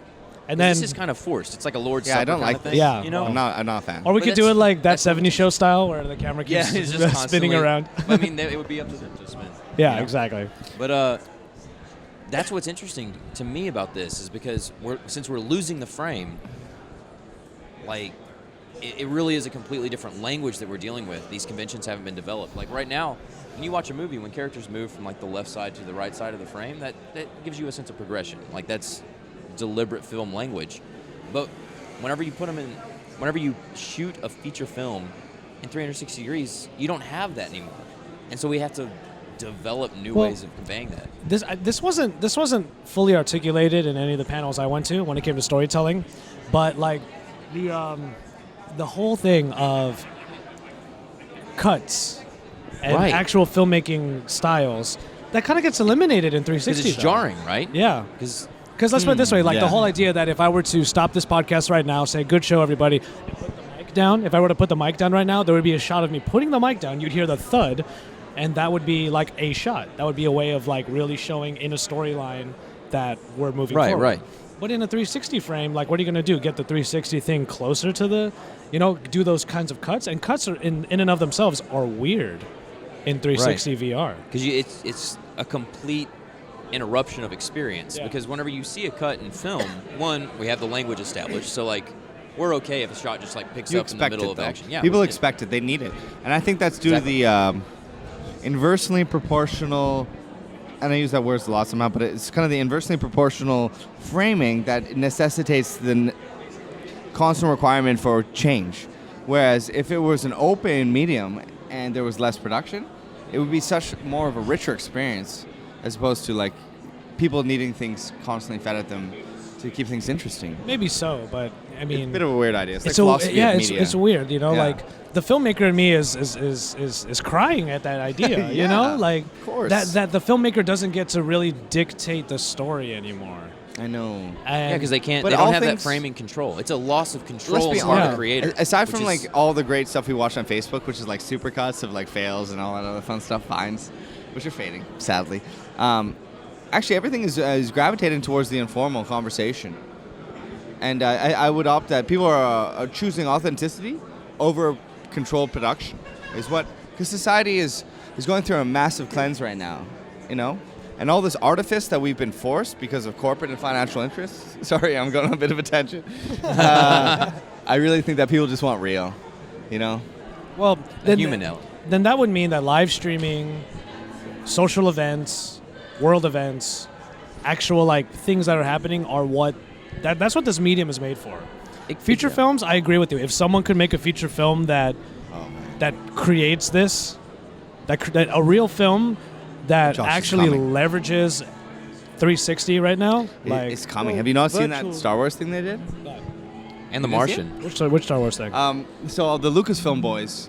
And then This is kind of forced. It's like a Lord's Yeah, Supper I don't kind like of thing. this. Yeah. You know? I'm not a fan. or we But could do that's- it like that that's what 70s show style where the camera Yeah, keeps it's just spinning constantly- around. I mean, it would be up to them to spin. Yeah, you know? exactly. But that's what's interesting to me about this is because since we're losing the frame, like it really is a completely different language that we're dealing with. These conventions haven't been developed. Like right now, when you watch a movie, when characters move from like the left side to the right side of the frame, that gives you a sense of progression. Like that's deliberate film language. But whenever you shoot a feature film in 360 degrees, you don't have that anymore. And so we have to develop new Well, ways of conveying that. This wasn't fully articulated in any of the panels I went to when it came to storytelling, but like the whole thing of cuts and Right. actual filmmaking styles that kind of gets eliminated in 360. Because it's though. jarring, right? Yeah. Because Because let's put it this way, like yeah. the whole idea that if I were to stop this podcast right now, say good show everybody, and put the mic down, if I were to put the mic down right now, there would be a shot of me putting the mic down, you'd hear the thud, and that would be like a shot. That would be a way of like really showing in a storyline that we're moving Right, forward. right. But in a 360 frame, like what are you going to do? Get the 360 thing closer to the, do those kinds of cuts? And cuts are in and of themselves are weird in 360 VR. Because it's a complete interruption of experience. Yeah. Because whenever you see a cut in film, one, we have the language established, so like we're okay if a shot just like picks You up in the expect middle it, of though. action. Yeah, People we- expect it. They need it. And I think that's due Exactly. to the inversely proportional, and I use that word a lot somehow, but it's kind of the inversely proportional framing that necessitates the constant requirement for change. Whereas if it was an open medium and there was less production, it would be such more of a richer experience as opposed to like people needing things constantly fed at them to keep things interesting. Maybe so, but I mean, It's a bit of a weird idea. It's like it's a, philosophy yeah, of it's, media. it's weird, Yeah. like the filmmaker in me is crying at that idea, Yeah, like of course. that the filmmaker doesn't get to really dictate the story anymore. I know. And Yeah, because they can't. But They all don't have that things- framing control. It's a loss of Let's control be on honest. the creator. Aside from which is- like all the great stuff we watch on Facebook, which is like supercuts of like fails and all that other fun stuff, finds, which are fading, sadly. Actually, everything is gravitating towards the informal conversation, and I would opt that people are choosing authenticity over controlled production. Is what because society is going through a massive cleanse right now, And all this artifice that we've been forced because of corporate and financial interests. Sorry, I'm going on a bit of a tangent. I really think that people just want real, well, a then, human element. then that would mean that live streaming, social events, world events, actual like things that are happening are that's what this medium is made for. Feature films, I agree with you. If someone could make a feature film that creates this, that a real film that Josh is actually coming. leverages 360 right now, It's coming. Have you not seen that virtual- Star Wars thing they did? And The Did you see Martian. Which Star Wars thing? So the Lucasfilm boys.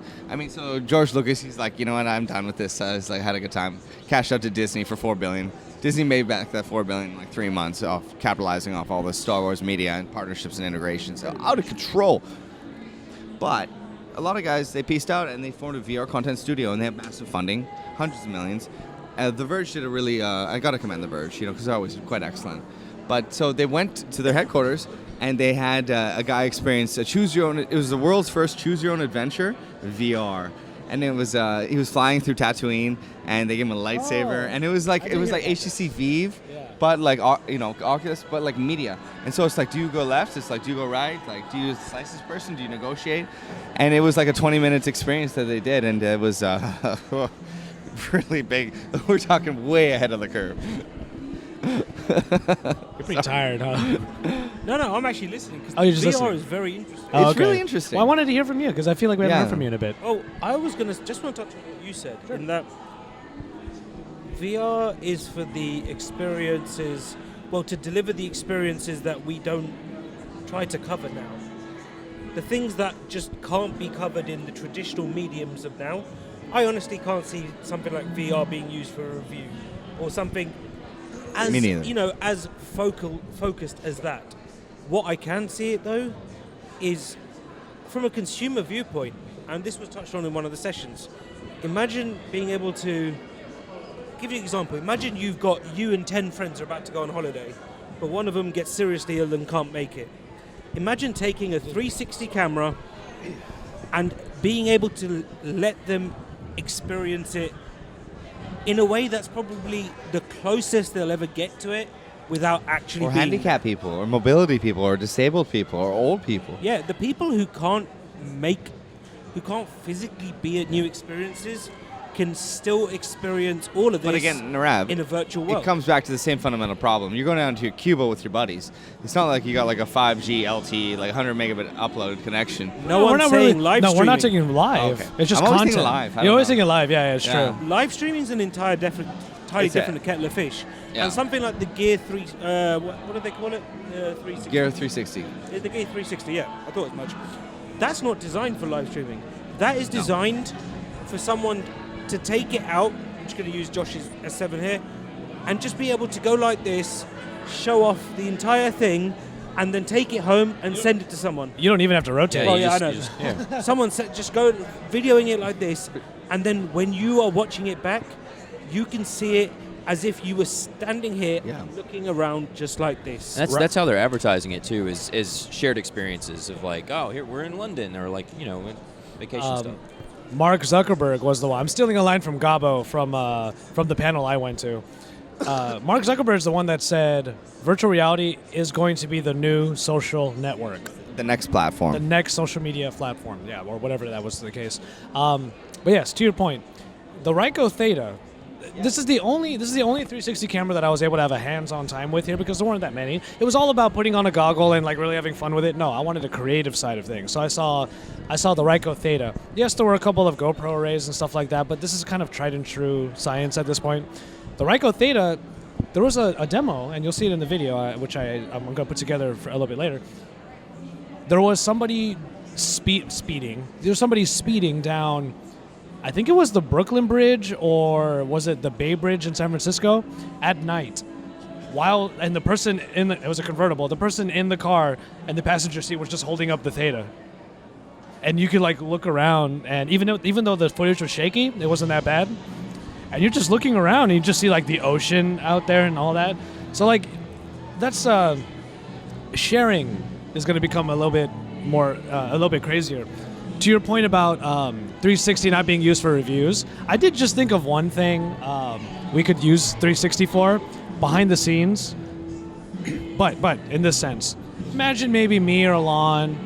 So George Lucas, he's like, you know what? I'm done with this. He's like, had a good time. Cashed out to Disney for $4 billion. Disney made back that $4 billion in like 3 months off capitalizing off all the Star Wars media and partnerships and integrations. So out of control. But a lot of guys, they pieced out and they formed a VR content studio and they have massive funding, hundreds of millions. The Verge did a really, I got to commend The Verge, because they're always quite excellent. But so they went to their headquarters and they had a guy experience it was the world's first choose your own adventure VR. and it was he was flying through Tatooine, and they gave him a lightsaber, and it was like HTC Vive, but like Oculus, but like media. And so it's like, do you go left? It's like, do you go right? Like, do you slice this person? Do you negotiate? And it was like a 20 minutes experience that they did, and it was really big. We're talking way ahead of the curve. You're pretty tired, huh? No, I'm actually listening because you're just VR listening. is very interesting. Oh, It's really interesting. Well, I wanted to hear from you because I feel like we haven't heard from you in a bit. Oh, I was just want to touch on what you said in that VR is for the experiences, to deliver the experiences that we don't try to cover now. The things that just can't be covered in the traditional mediums of now. I honestly can't see something like VR being used for a review or something as as focused as that. What I can see it though is from a consumer viewpoint, and this was touched on in one of the sessions. Imagine being able to give you an example. Imagine you and 10 friends are about to go on holiday, but one of them gets seriously ill and can't make it. Imagine taking a 360 camera and being able to let them experience it in a way that's probably the closest they'll ever get to it without actually or being handicapped people, or mobility people, or disabled people, or old people. Yeah, the people who can't physically be at new experiences can still experience all of this. But again, Nirave, in a virtual world. It comes back to the same fundamental problem. You're going down to Cuba with your buddies. It's not like you got like a 5G LTE, like 100 megabit upload connection. No one's saying live streaming. No, we're not taking live. Oh, okay. It's just I'm always content. thinking live. You're always thinking live. Yeah, it's true. Live streaming is an entirely different kettle of fish. Yeah. And something like the Gear 3, what do they call it? 360. Gear 360. The Gear 360, yeah. I thought as much. That's not designed for live streaming. That is designed for someone to take it out. I'm just going to use Josh's S7 here, and just be able to go like this, show off the entire thing, and then take it home and send it to someone. You don't even have to rotate. I know. Someone said, just go videoing it like this, and then when you are watching it back, you can see it as if you were standing here looking around just like this. That's how they're advertising it too, is shared experiences of like, oh, here we're in London, or like, vacation stuff. Mark Zuckerberg was the one. I'm stealing a line from Gabo from the panel I went to. Mark Zuckerberg is the one that said virtual reality is going to be the new social network. The next platform. The next social media platform, or whatever that was the case. But yes, to your point, the Ryko Theta. This is the only 360 camera that I was able to have a hands-on time with here because there weren't that many. It was all about putting on a goggle and like really having fun with it. No, I wanted a creative side of things. So I saw the Ryko Theta. Yes, there were a couple of GoPro arrays and stuff like that, but this is kind of tried and true science at this point. The Ryko Theta, there was a demo, and you'll see it in the video, which I'm going to put together for a little bit later. There was somebody speeding. There was somebody speeding down. I think it was the Brooklyn Bridge, or was it the Bay Bridge in San Francisco at night. And the person it was a convertible. The person in the car and the passenger seat was just holding up the Theta. And you could like look around, and even though the footage was shaky, it wasn't that bad. And you're just looking around, and you just see like the ocean out there and all that. So like, that's sharing is going to become a little bit crazier. To your point about 360 not being used for reviews, I did just think of one thing we could use 360 for, behind the scenes. But in this sense, imagine maybe me or Alon,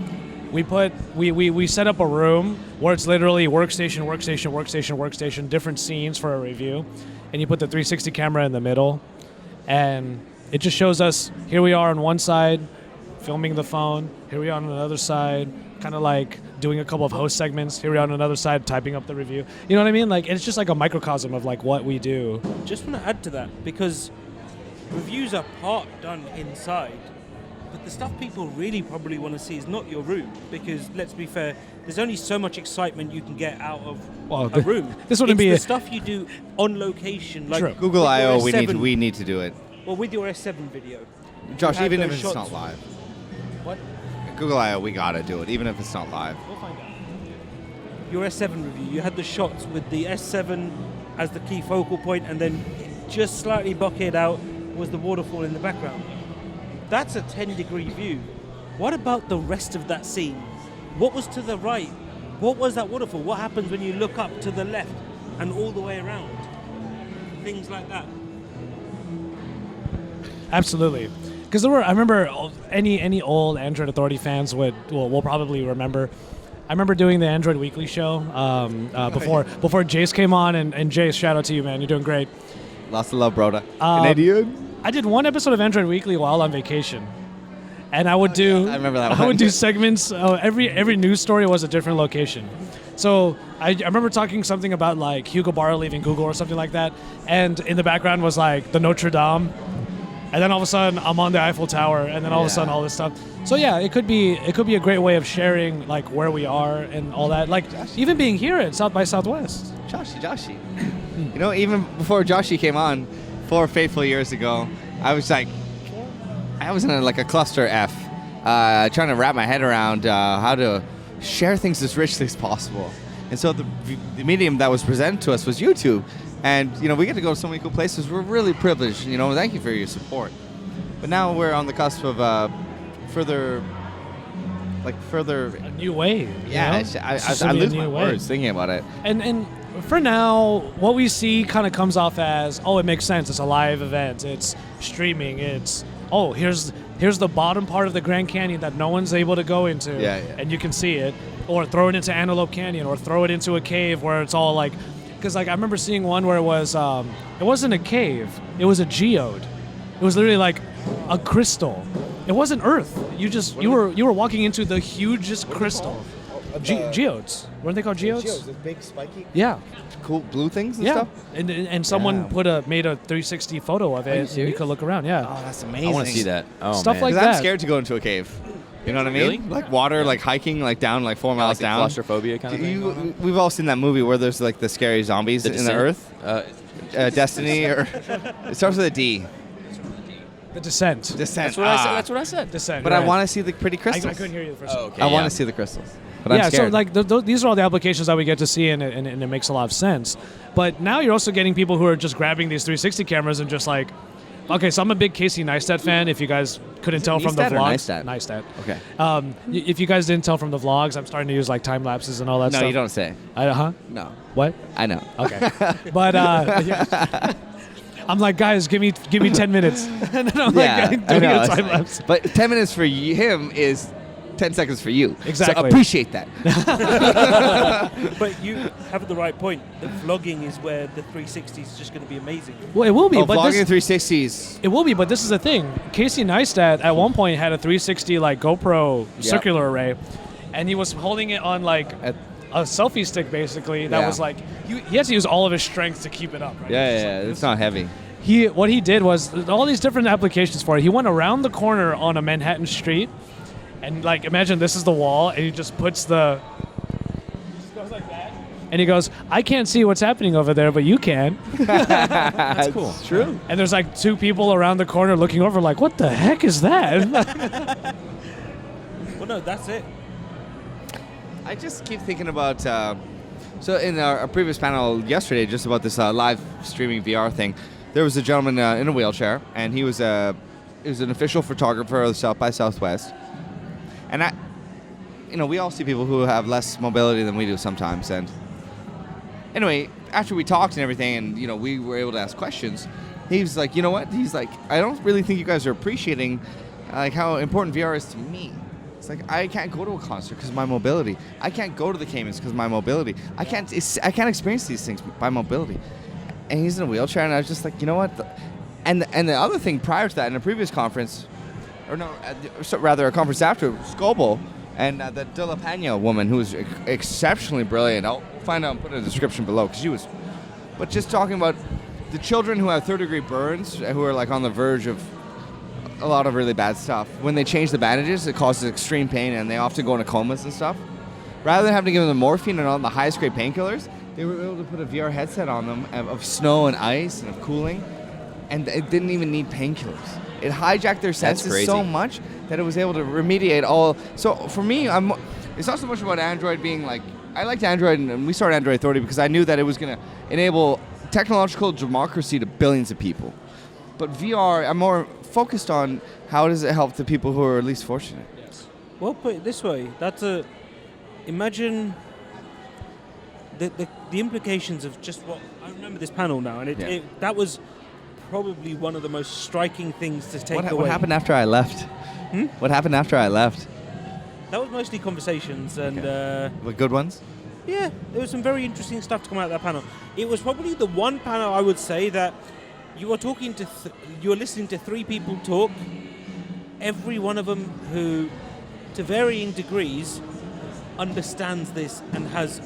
we set up a room where it's literally workstation, different scenes for a review, and you put the 360 camera in the middle, and it just shows us, here we are on one side, filming the phone, here we are on another side, kind of like doing a couple of host segments, here we are on another side, typing up the review. You know what I mean? Like, it's just like a microcosm of like what we do. Just want to add to that, because reviews are part done inside, but the stuff people really probably want to see is not your room, because let's be fair, there's only so much excitement you can get out of a room. This wouldn't be the stuff you do on location, like True. Google I/O, we need to do it. Well, with your S7 video, Josh, even if it's not live. What? Google I/O, we gotta do it, even if it's not live. We'll find out. Your S7 review, you had the shots with the S7 as the key focal point, and then just slightly bokeh out was the waterfall in the background. That's a 10-degree view. What about the rest of that scene? What was to the right? What was that waterfall? What happens when you look up to the left and all the way around? Things like that. Absolutely. Because I remember any old Android Authority fans will probably remember. I remember doing the Android Weekly show before Jace came on, and Jace, shout out to you, man. You're doing great. Lots of love, brother. Canadian. I did one episode of Android Weekly while on vacation, and I would do. I remember that one. I would do segments. Every news story was a different location. So I remember talking something about like Hugo Barra leaving Google or something like that, and in the background was like the Notre Dame, and then all of a sudden I'm on the Eiffel Tower, and then all of a sudden all this stuff. So yeah, it could be a great way of sharing like where we are and all that. Like even being here at South by Southwest. Joshy. You know, even before Joshy came on, 4 fateful years ago, I was like, I was in a cluster F, trying to wrap my head around how to share things as richly as possible. And so the medium that was presented to us was YouTube. And, you know, we get to go to so many cool places. We're really privileged. You know, thank you for your support. But now we're on the cusp of further. A new wave. Yeah, you know? I lose my words thinking about it. And for now, what we see kind of comes off as, oh, it makes sense. It's a live event. It's streaming. It's, oh, here's the bottom part of the Grand Canyon that no one's able to go into. Yeah. And you can see it. Or throw it into Antelope Canyon. Or throw it into a cave where it's all like, because like I remember seeing one where it wasn't a cave. It was a geode. It was literally like a crystal. It wasn't Earth. You were walking into the hugest crystal. Geodes. Weren't they called geodes? Those big spiky. Yeah. Cool blue things and Yeah. stuff. And someone made a 360 photo of it, and you could look around. Yeah. Oh, that's amazing. I want to see that. Oh, Stuff man. like Because I'm that. scared to go into a cave. You know what I mean? Really? Like water, like hiking, like down, like 4 miles like down. claustrophobia kind of thing. We've all seen that movie where there's like the scary zombies in the Descent? earth. Destiny, or it starts with a D. The Descent. Descent. That's what I said. That's what I said. Descent. But right. I want to see the pretty crystals. I couldn't hear you the first time. Oh, okay. I want yeah. to see the crystals. But I'm Yeah, so scared. like these are all the applications that we get to see, and it makes a lot of sense. But now you're also getting people who are just grabbing these 360 cameras and just like, okay, so I'm a big Casey Neistat fan. If you guys couldn't tell from the Neistat or vlogs, Neistat? Okay. If you guys didn't tell from the vlogs, I'm starting to use like time lapses and all that No, stuff. you don't say. No. What? I know. Okay. But I'm like, guys, give me 10 minutes, and then I'm Yeah, like I doing know. a It's time like- lapse. But 10 minutes for him is 10 seconds for you. Exactly. So appreciate that. But you have the right point. The vlogging is where the 360 is just going to be amazing. Well, it will be, but vlogging this, 360s. it will be, but this is the thing. Casey Neistat at one point had a 360 like GoPro circular array, and he was holding it on like a selfie stick basically. That Yeah. was like he had to use all of his strength to keep it up. Right? Yeah, it's not heavy. What he did was all these different applications for it. He went around the corner on a Manhattan street, and like imagine this is the wall, and he just puts the. Just goes like that, and he goes, "I can't see what's happening over there, but you can." That's cool. It's true. And there's like 2 people around the corner looking over, like, "What the heck is that?" Well, no, that's it. I just keep thinking about. So in our previous panel yesterday, just about this live streaming VR thing, there was a gentleman in a wheelchair, and he was an official photographer of the South by Southwest. And we all see people who have less mobility than we do sometimes. And anyway, after we talked and everything, and we were able to ask questions, he was like, you know what? He's like, I don't really think you guys are appreciating like how important VR is to me. It's like I can't go to a concert because of my mobility. I can't go to the Caymans because of my mobility. I can't experience these things by mobility. And he's in a wheelchair, and I was just like, you know what? And the other thing prior to that, in a previous conference, or no, rather a conference after, Scoble and the De La Pena woman, who was exceptionally brilliant. I'll find out and put in the description below because she was. But just talking about the children who have third-degree burns, who are like on the verge of a lot of really bad stuff. When they change the bandages, it causes extreme pain, and they often go into comas and stuff. Rather than having to give them morphine and all the highest grade painkillers, they were able to put a VR headset on them of snow and ice and of cooling, and it didn't even need painkillers. It hijacked their senses so much that it was able to remediate all. So for me, it's not so much about Android being like, I liked Android, and we started Android Authority because I knew that it was going to enable technological democracy to billions of people. But VR, I'm more focused on how does it help the people who are least fortunate. Well, put it this way. Imagine the implications of just what I remember this panel now, and that was probably one of the most striking things to take away. What happened after I left? What happened after I left? That was mostly conversations and. What good ones? Yeah, there was some very interesting stuff to come out of that panel. It was probably the one panel I would say that you were talking to, you were listening to three people talk, every one of them who, to varying degrees, understands this and has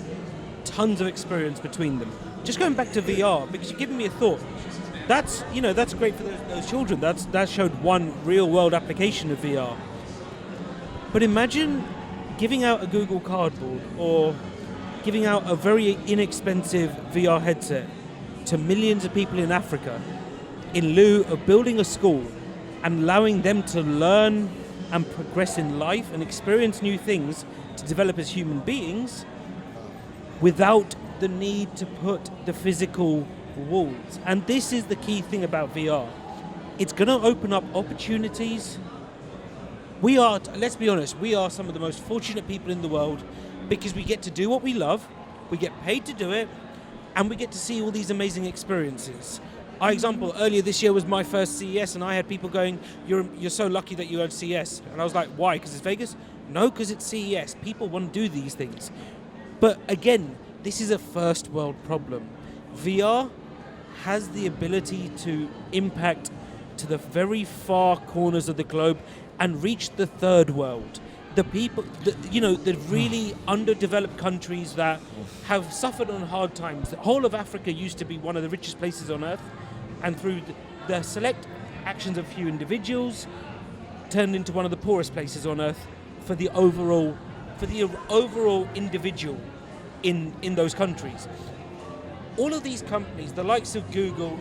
tons of experience between them. Just going back to VR, because you're giving me a thought. That's great for those children. That showed one real world application of VR. But imagine giving out a Google Cardboard or giving out a very inexpensive VR headset to millions of people in Africa in lieu of building a school and allowing them to learn and progress in life and experience new things to develop as human beings without the need to put the physical walls. And this is the key thing about VR. It's going to open up opportunities. Let's be honest, we are some of the most fortunate people in the world because we get to do what we love, we get paid to do it, and we get to see all these amazing experiences. Our example, earlier this year was my first CES, and I had people going, you're so lucky that you had CES. And I was like, why, because it's Vegas? No, because it's CES. People want to do these things. But again, this is a first world problem. VR has the ability to impact to the very far corners of the globe and reach the third world. The people, the really underdeveloped countries that have suffered on hard times. The whole of Africa used to be one of the richest places on earth, and through the select actions of few individuals, turned into one of the poorest places on earth for the overall individual in those countries. All of these companies, the likes of Google,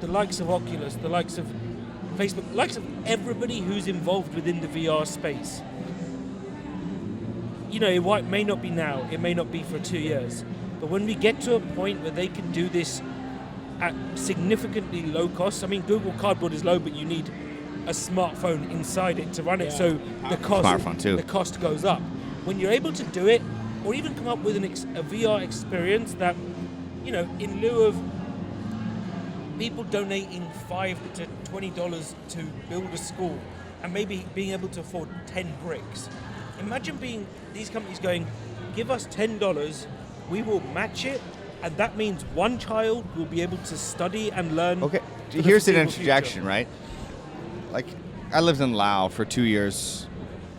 the likes of Oculus, the likes of Facebook, the likes of everybody who's involved within the VR space, it may not be now, it may not be for 2 years, but when we get to a point where they can do this at significantly low cost, I mean, Google Cardboard is low, but you need a smartphone inside it to run it, so the cost goes up. When you're able to do it, or even come up with a VR experience that, in lieu of people donating $5 to $20 to build a school, and maybe being able to afford 10 bricks. Imagine these companies going, give us $10, we will match it, and that means one child will be able to study and learn. Okay, here's an interjection, right? Like, I lived in Laos for 2 years.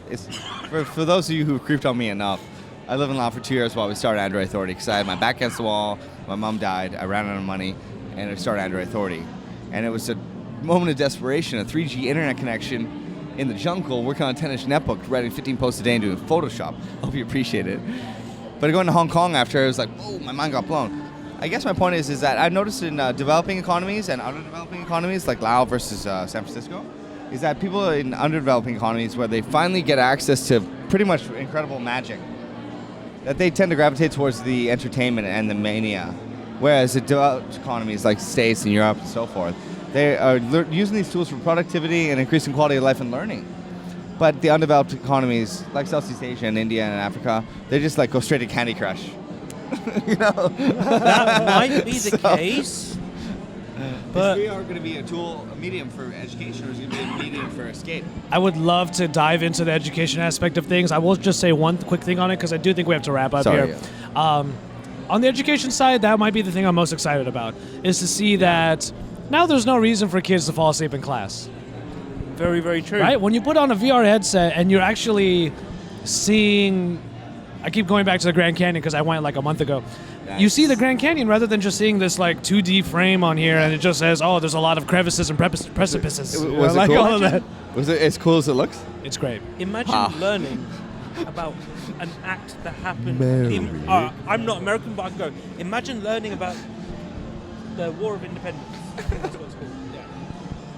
It's for those of you who creeped on me enough, I lived in Laos for 2 years while we started Android Authority, because I had my back against the wall, my mom died, I ran out of money, and I started Android Authority. And it was a moment of desperation, a 3G internet connection in the jungle, working on a 10-inch netbook, writing 15 posts a day and doing Photoshop. Hope you appreciate it. But going to Hong Kong after, it was like, whoa, my mind got blown. I guess my point is that I've noticed in developing economies and underdeveloping economies, like Laos versus San Francisco, is that people in underdeveloping economies where they finally get access to pretty much incredible magic, that they tend to gravitate towards the entertainment and the mania. Whereas in developed economies like States and Europe and so forth, they are using these tools for productivity and increasing quality of life and learning. But the undeveloped economies like Southeast Asia and India and Africa, they just like go straight to Candy Crush. That might be the case. But we are going to be a medium for education, or is it going to be a medium for escape? I would love to dive into the education aspect of things. I will just say one quick thing on it because I do think we have to wrap up here. Yeah. On the education side, that might be the thing I'm most excited about, is to see that now there's no reason for kids to fall asleep in class. Very, very true. Right? When you put on a VR headset and you're actually seeing... I keep going back to the Grand Canyon because I went like a month ago. Nice. You see the Grand Canyon rather than just seeing this like 2D frame on here and it just says, oh, there's a lot of crevices and precipices. Was it like cool? All of that. Was it as cool as it looks? It's great. Imagine learning about an act that happened I'm not American, but I can go. Imagine learning about the War of Independence. I think that's what it's called. Yeah.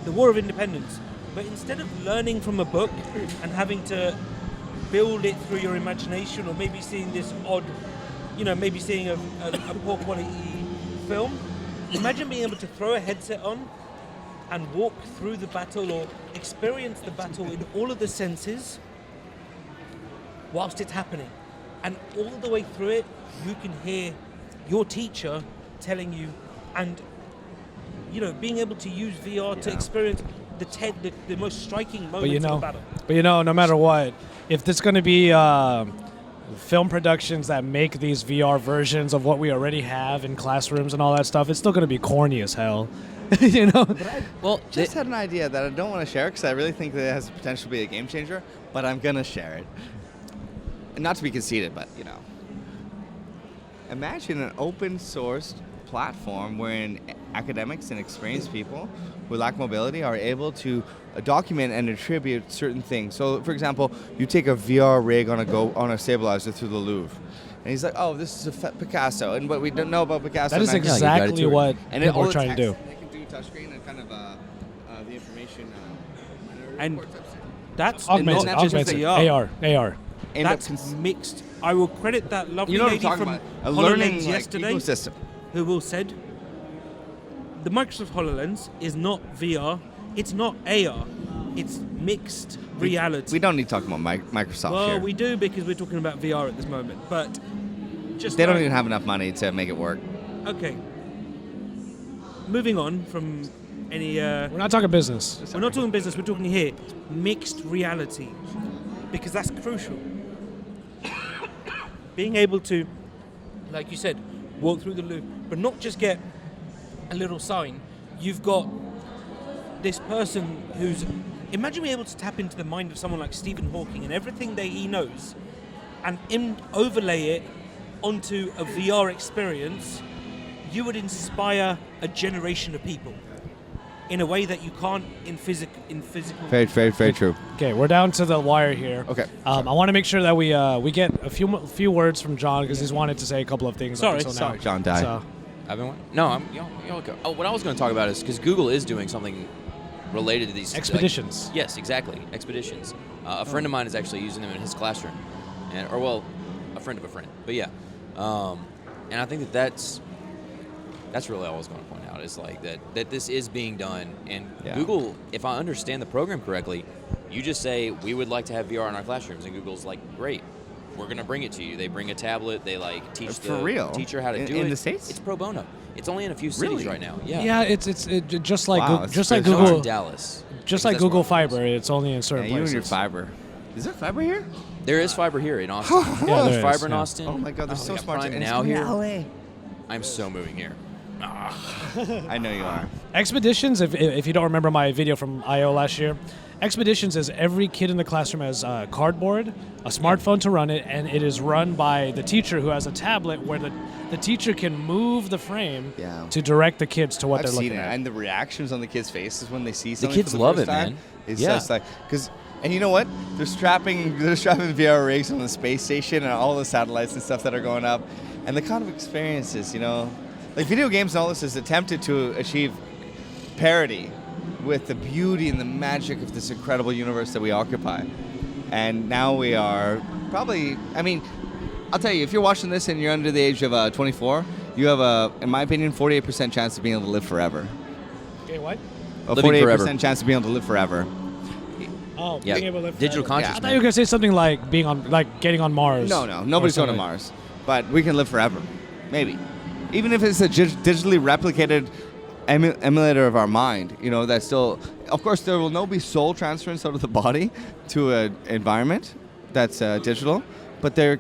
The War of Independence. But instead of learning from a book and having to build it through your imagination, or maybe seeing this odd, maybe seeing a poor quality film, imagine being able to throw a headset on and walk through the battle or experience the battle in all of the senses whilst it's happening. And all the way through it, you can hear your teacher telling you, and being able to use VR to experience the most striking moments of the battle. But no matter what, if there's going to be film productions that make these VR versions of what we already have in classrooms and all that stuff, it's still going to be corny as hell. Well, just had an idea that I don't want to share because I really think that it has the potential to be a game changer, but I'm going to share it. And not to be conceited, but, imagine an open sourced platform wherein academics and experienced people with lack mobility are able to document and attribute certain things. So, for example, you take a VR rig on a stabilizer through the Louvre, and he's like, "Oh, this is a Picasso," and what we don't know about Picasso. That is exactly what people are trying to do. They can do touchscreen and kind of the information. And that's augmented, not just VR. AR. That's mixed. I will credit that lovely lady from a learning HoloLens yesterday, ecosystem. who said the Microsoft HoloLens is not VR, it's not AR, it's mixed reality. We don't need to talk about Microsoft well, here. we do because we're talking about VR at this moment, but they don't even have enough money to make it work. Okay. Moving on from any... we're not talking business. We're not talking business, we're talking here mixed reality, because that's crucial. Being able to, like you said, walk through the Louvre, but not just get a little sign. You've got this person who's... Imagine being able to tap into the mind of someone like Stephen Hawking and everything that he knows, and overlay it onto a VR experience. You would inspire a generation of people in a way that you can't in physical. Very, very, very true. Okay, we're down to the wire here. Okay. I want to make sure that we get a few words from John because he's wanted to say a couple of things. Sorry, now. John died. So, I've been. No, I'm. Y'all go. Oh, what I was going to talk about is because Google is doing something related to these expeditions. Yes, exactly. Expeditions. A friend of mine is actually using them in his classroom, a friend of a friend. But yeah, and I think that's really all I was going to point out is like that this is being done. And Google, if I understand the program correctly, you just say we would like to have VR in our classrooms, and Google's like, great, we're going to bring it to you. They bring a tablet. They like teach the teacher how to do it. In the States? It's pro bono. It's only in a few cities right now. Yeah. Yeah, it's just like Wow, just like It's Google in Dallas. just like Google Fiber. It's only in certain You and places. your fiber. Is there fiber here? There is fiber here in Austin. Yeah, There's there fiber is, in yeah. Austin. Oh my God, they're so they got smart. Prime And now it's in here. LA. I'm so moving here. I know you are. Expeditions, if you don't remember my video from I.O. last year, Expeditions is every kid in the classroom has cardboard, a smartphone to run it, and it is run by the teacher who has a tablet where the teacher can move the frame to direct the kids to what they're looking at. And the reactions on the kids' faces when they see something kids for the love first it, time, man. It's just like, and you know what? They're strapping VR rigs on the space station and all the satellites and stuff that are going up, and the kind of experiences, like video games and all this is attempted to achieve parity with the beauty and the magic of this incredible universe that we occupy. And now we are probably, I'll tell you, if you're watching this and you're under the age of 24, you have in my opinion, 48% chance of being able to live forever. Okay, what? A Living 48% forever. chance of being able to live forever. Oh, Yeah. being able to live Digital forever. consciousness. I thought you were gonna say something like getting on Mars. No, nobody's going to Mars. But we can live forever. Maybe. Even if it's a digitally replicated emulator of our mind, that's still... Of course, there will no be soul transference out of the body to an environment that's digital, but there,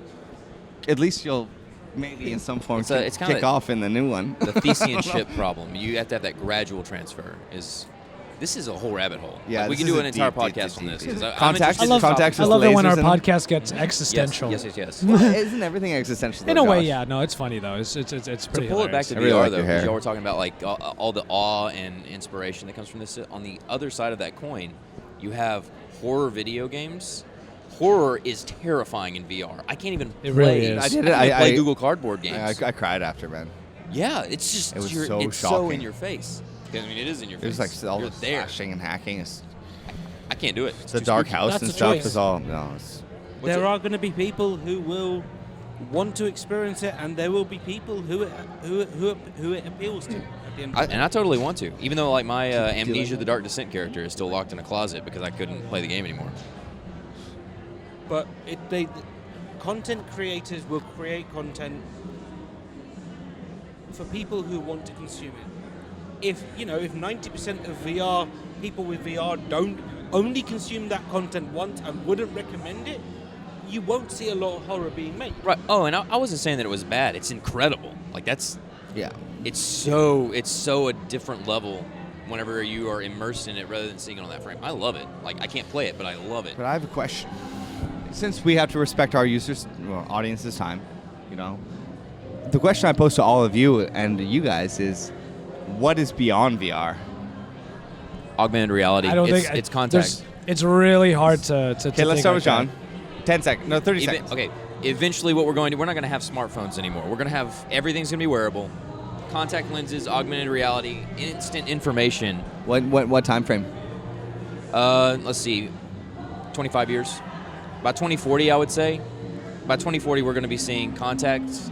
at least you'll maybe in some form it's kick off in the new one. The Thesean ship problem. You have to have that gradual transfer. This is a whole rabbit hole. Yeah, Like, we this can do is an a entire deep, podcast deep, on this. deep, 'cause deep. I'm Contact- interested in contact- I love it when our lasers in them. podcast gets existential. Yes. Isn't everything existential? In though, a way, Josh? yeah. No, it's funny though. It's pretty To pull it hilarious. back to I really VR like though, your hair. because y'all were talking about like all the awe and inspiration that comes from this. On the other side of that coin, you have horror video games. Horror is terrifying in VR. I can't even It play. really is. I did it. I play I- Google Cardboard games. I cried after, man. Yeah, it's just It was it's so so shocking. in your face. Because it is in your It face. was like all You're the there. slashing and hacking. I can't do it. It's The too dark spooky. house That's and a stuff choice. is all... No, it's... There are going to be people who will want to experience it, and there will be people who it appeals to at the end of the day. And I totally want to, even though like my Amnesia: The Dark Descent character is still locked in a closet because I couldn't play the game anymore. But content creators will create content for people who want to consume it. If 90% of VR people with VR don't only consume that content once and wouldn't recommend it, you won't see a lot of horror being made. Right. Oh, and I wasn't saying that it was bad. It's incredible. Like that's. Yeah. It's so a different level whenever you are immersed in it rather than seeing it on that frame. I love it. Like I can't play it, but I love it. But I have a question. Since we have to respect our users, audience's time, the question I pose to all of you and you guys is, what is beyond VR? Augmented reality. I don't think it's contact. It's really hard to. Okay, let's start with John. 10 seconds. No, 30 seconds. Okay. Eventually, we're not going to have smartphones anymore. We're going to have everything's going to be wearable. Contact lenses, augmented reality, instant information. What time frame? Let's see, 25 years. By 2040, I would say. By 2040, we're going to be seeing contacts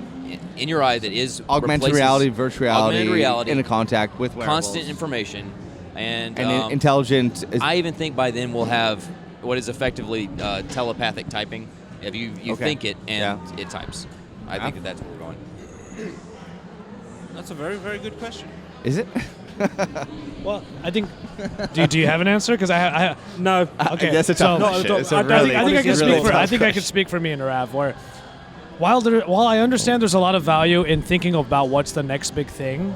in your eye that is augmented reality, virtual reality, in a contact with wearables. Constant information, and intelligent. I even think by then we'll have what is effectively telepathic typing. If you think it and it types. I think that's where we're going. That's a very, very good question. Is it? Well, I think. Do you have an answer? Because I no. Okay, that's a tough question. I think I can speak for me and Nirave. Where while I understand there's a lot of value in thinking about what's the next big thing,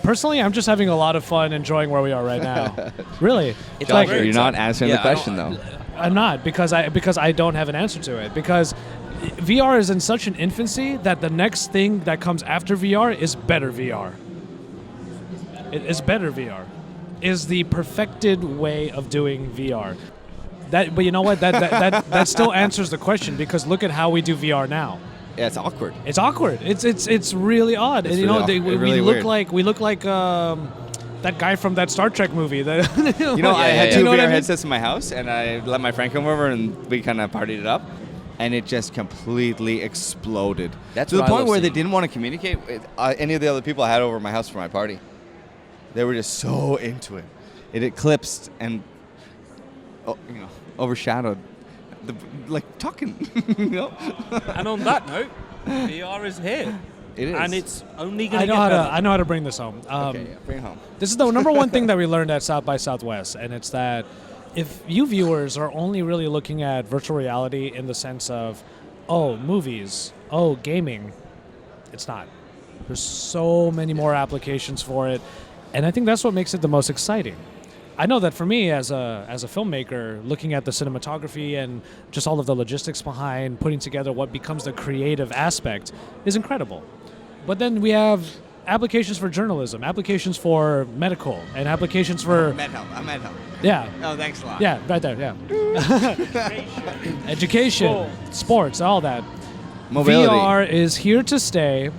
personally, I'm just having a lot of fun enjoying where we are right now. Really, it's like you're not answering the question though. I'm not because I don't have an answer to it because VR is in such an infancy that the next thing that comes after VR is better VR. It is better VR. Is the perfected way of doing VR. But you know what? That still answers the question because look at how we do VR now. Yeah, it's awkward. It's awkward. It's really odd. It's and really we look like that guy from that Star Trek movie. I had two VR headsets in my house, and I let my friend come over, and we kind of partied it up, and it just completely exploded. That's to the what I point love where they seeing. didn't want to communicate with any of the other people I had over at my house for my party. They were just so into it. It eclipsed and overshadowed talking. And on that note, VR is here. It is. And it's only going to get better. better. I know how to bring this home. Bring it home. This is the number one thing that we learned at South by Southwest, and it's that if you viewers are only really looking at virtual reality in the sense of, movies, gaming, it's not. There's so many more applications for it, and I think that's what makes it the most exciting. I know that for me as a filmmaker, looking at the cinematography and just all of the logistics behind putting together what becomes the creative aspect is incredible. But then we have applications for journalism, applications for medical, and applications for... I'm med help. Yeah. Oh, thanks a lot. Yeah, right there, yeah. Education, sports, all that. Mobility. VR is here to stay.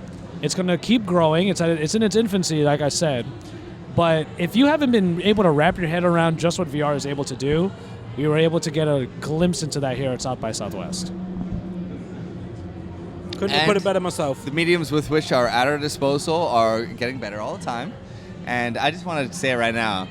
It's going to keep growing. It's in its infancy, like I said. But if you haven't been able to wrap your head around just what VR is able to do, we were able to get a glimpse into that here at South by Southwest. Couldn't have put it better myself. The mediums with which are at our disposal are getting better all the time. And I just wanted to say it right now.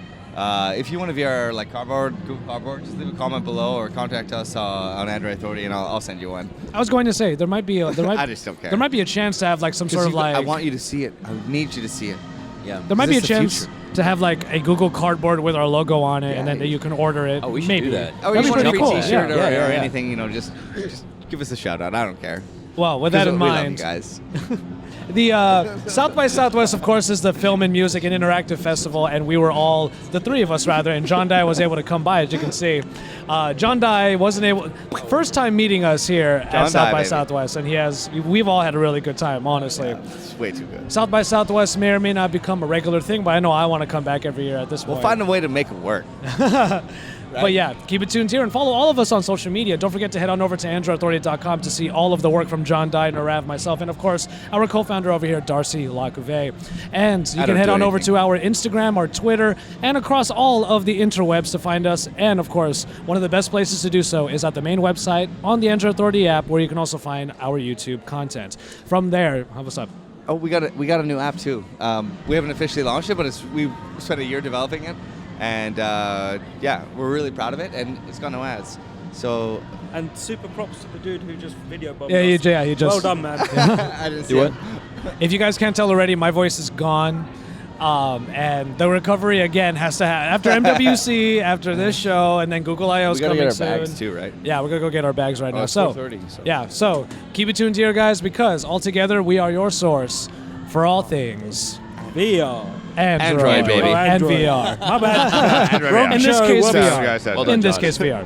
If you want to VR like Google Cardboard, just leave a comment below or contact us on Android Authority, and I'll send you one. I was going to say there might be I just don't care. There might be a chance to have like some sort of I want you to see it. I need you to see it. Yeah. There might be a This is the chance future. to have like a Google Cardboard with our logo on it, and then you can order it. Oh, we should maybe do that. Or That'd you be want a pretty free cool. T-shirt Yeah. or anything, just give us a shout out. I don't care. Well, with that in We love you mind, guys. the South by Southwest, of course, is the film and music and interactive festival, and we were all, the three of us rather, and John Dye was able to come by, as you can see. John Dye wasn't able, first time meeting us here at South by Southwest, and we've all had a really good time, honestly. Yeah, it's way too good. South by Southwest may or may not become a regular thing, but I know I want to come back every year at this point. We'll find a way to make it work. But yeah, keep it tuned here and follow all of us on social media. Don't forget to head on over to AndroidAuthority.com to see all of the work from John Dye, Nirave, myself, and of course, our co-founder over here, Darcy, Lacouvee. And you can head on over to our Instagram, our Twitter, and across all of the interwebs to find us. And of course, one of the best places to do so is at the main website on the Android Authority app, where you can also find our YouTube content. From there, what's up? Oh, we got a new app too. We haven't officially launched it, but we spent a year developing it. And we're really proud of it, and it's got no ads. So And super props to the dude who just video bombed Yeah, us. he just. Well done, man. I didn't see Do it. what? If you guys can't tell already, my voice is gone. And the recovery again has to happen after MWC, after this show, and then Google I/O is coming soon. We gotta get our bags too, right? Yeah, we're gonna go get our bags right now. It's So, 4:30, so. yeah, so keep it tuned here, guys, because all together we are your source for all things VR. Android, baby. and Android. VR. My bad. In this case, Well VR. done, Well done, In this Josh. case, VR.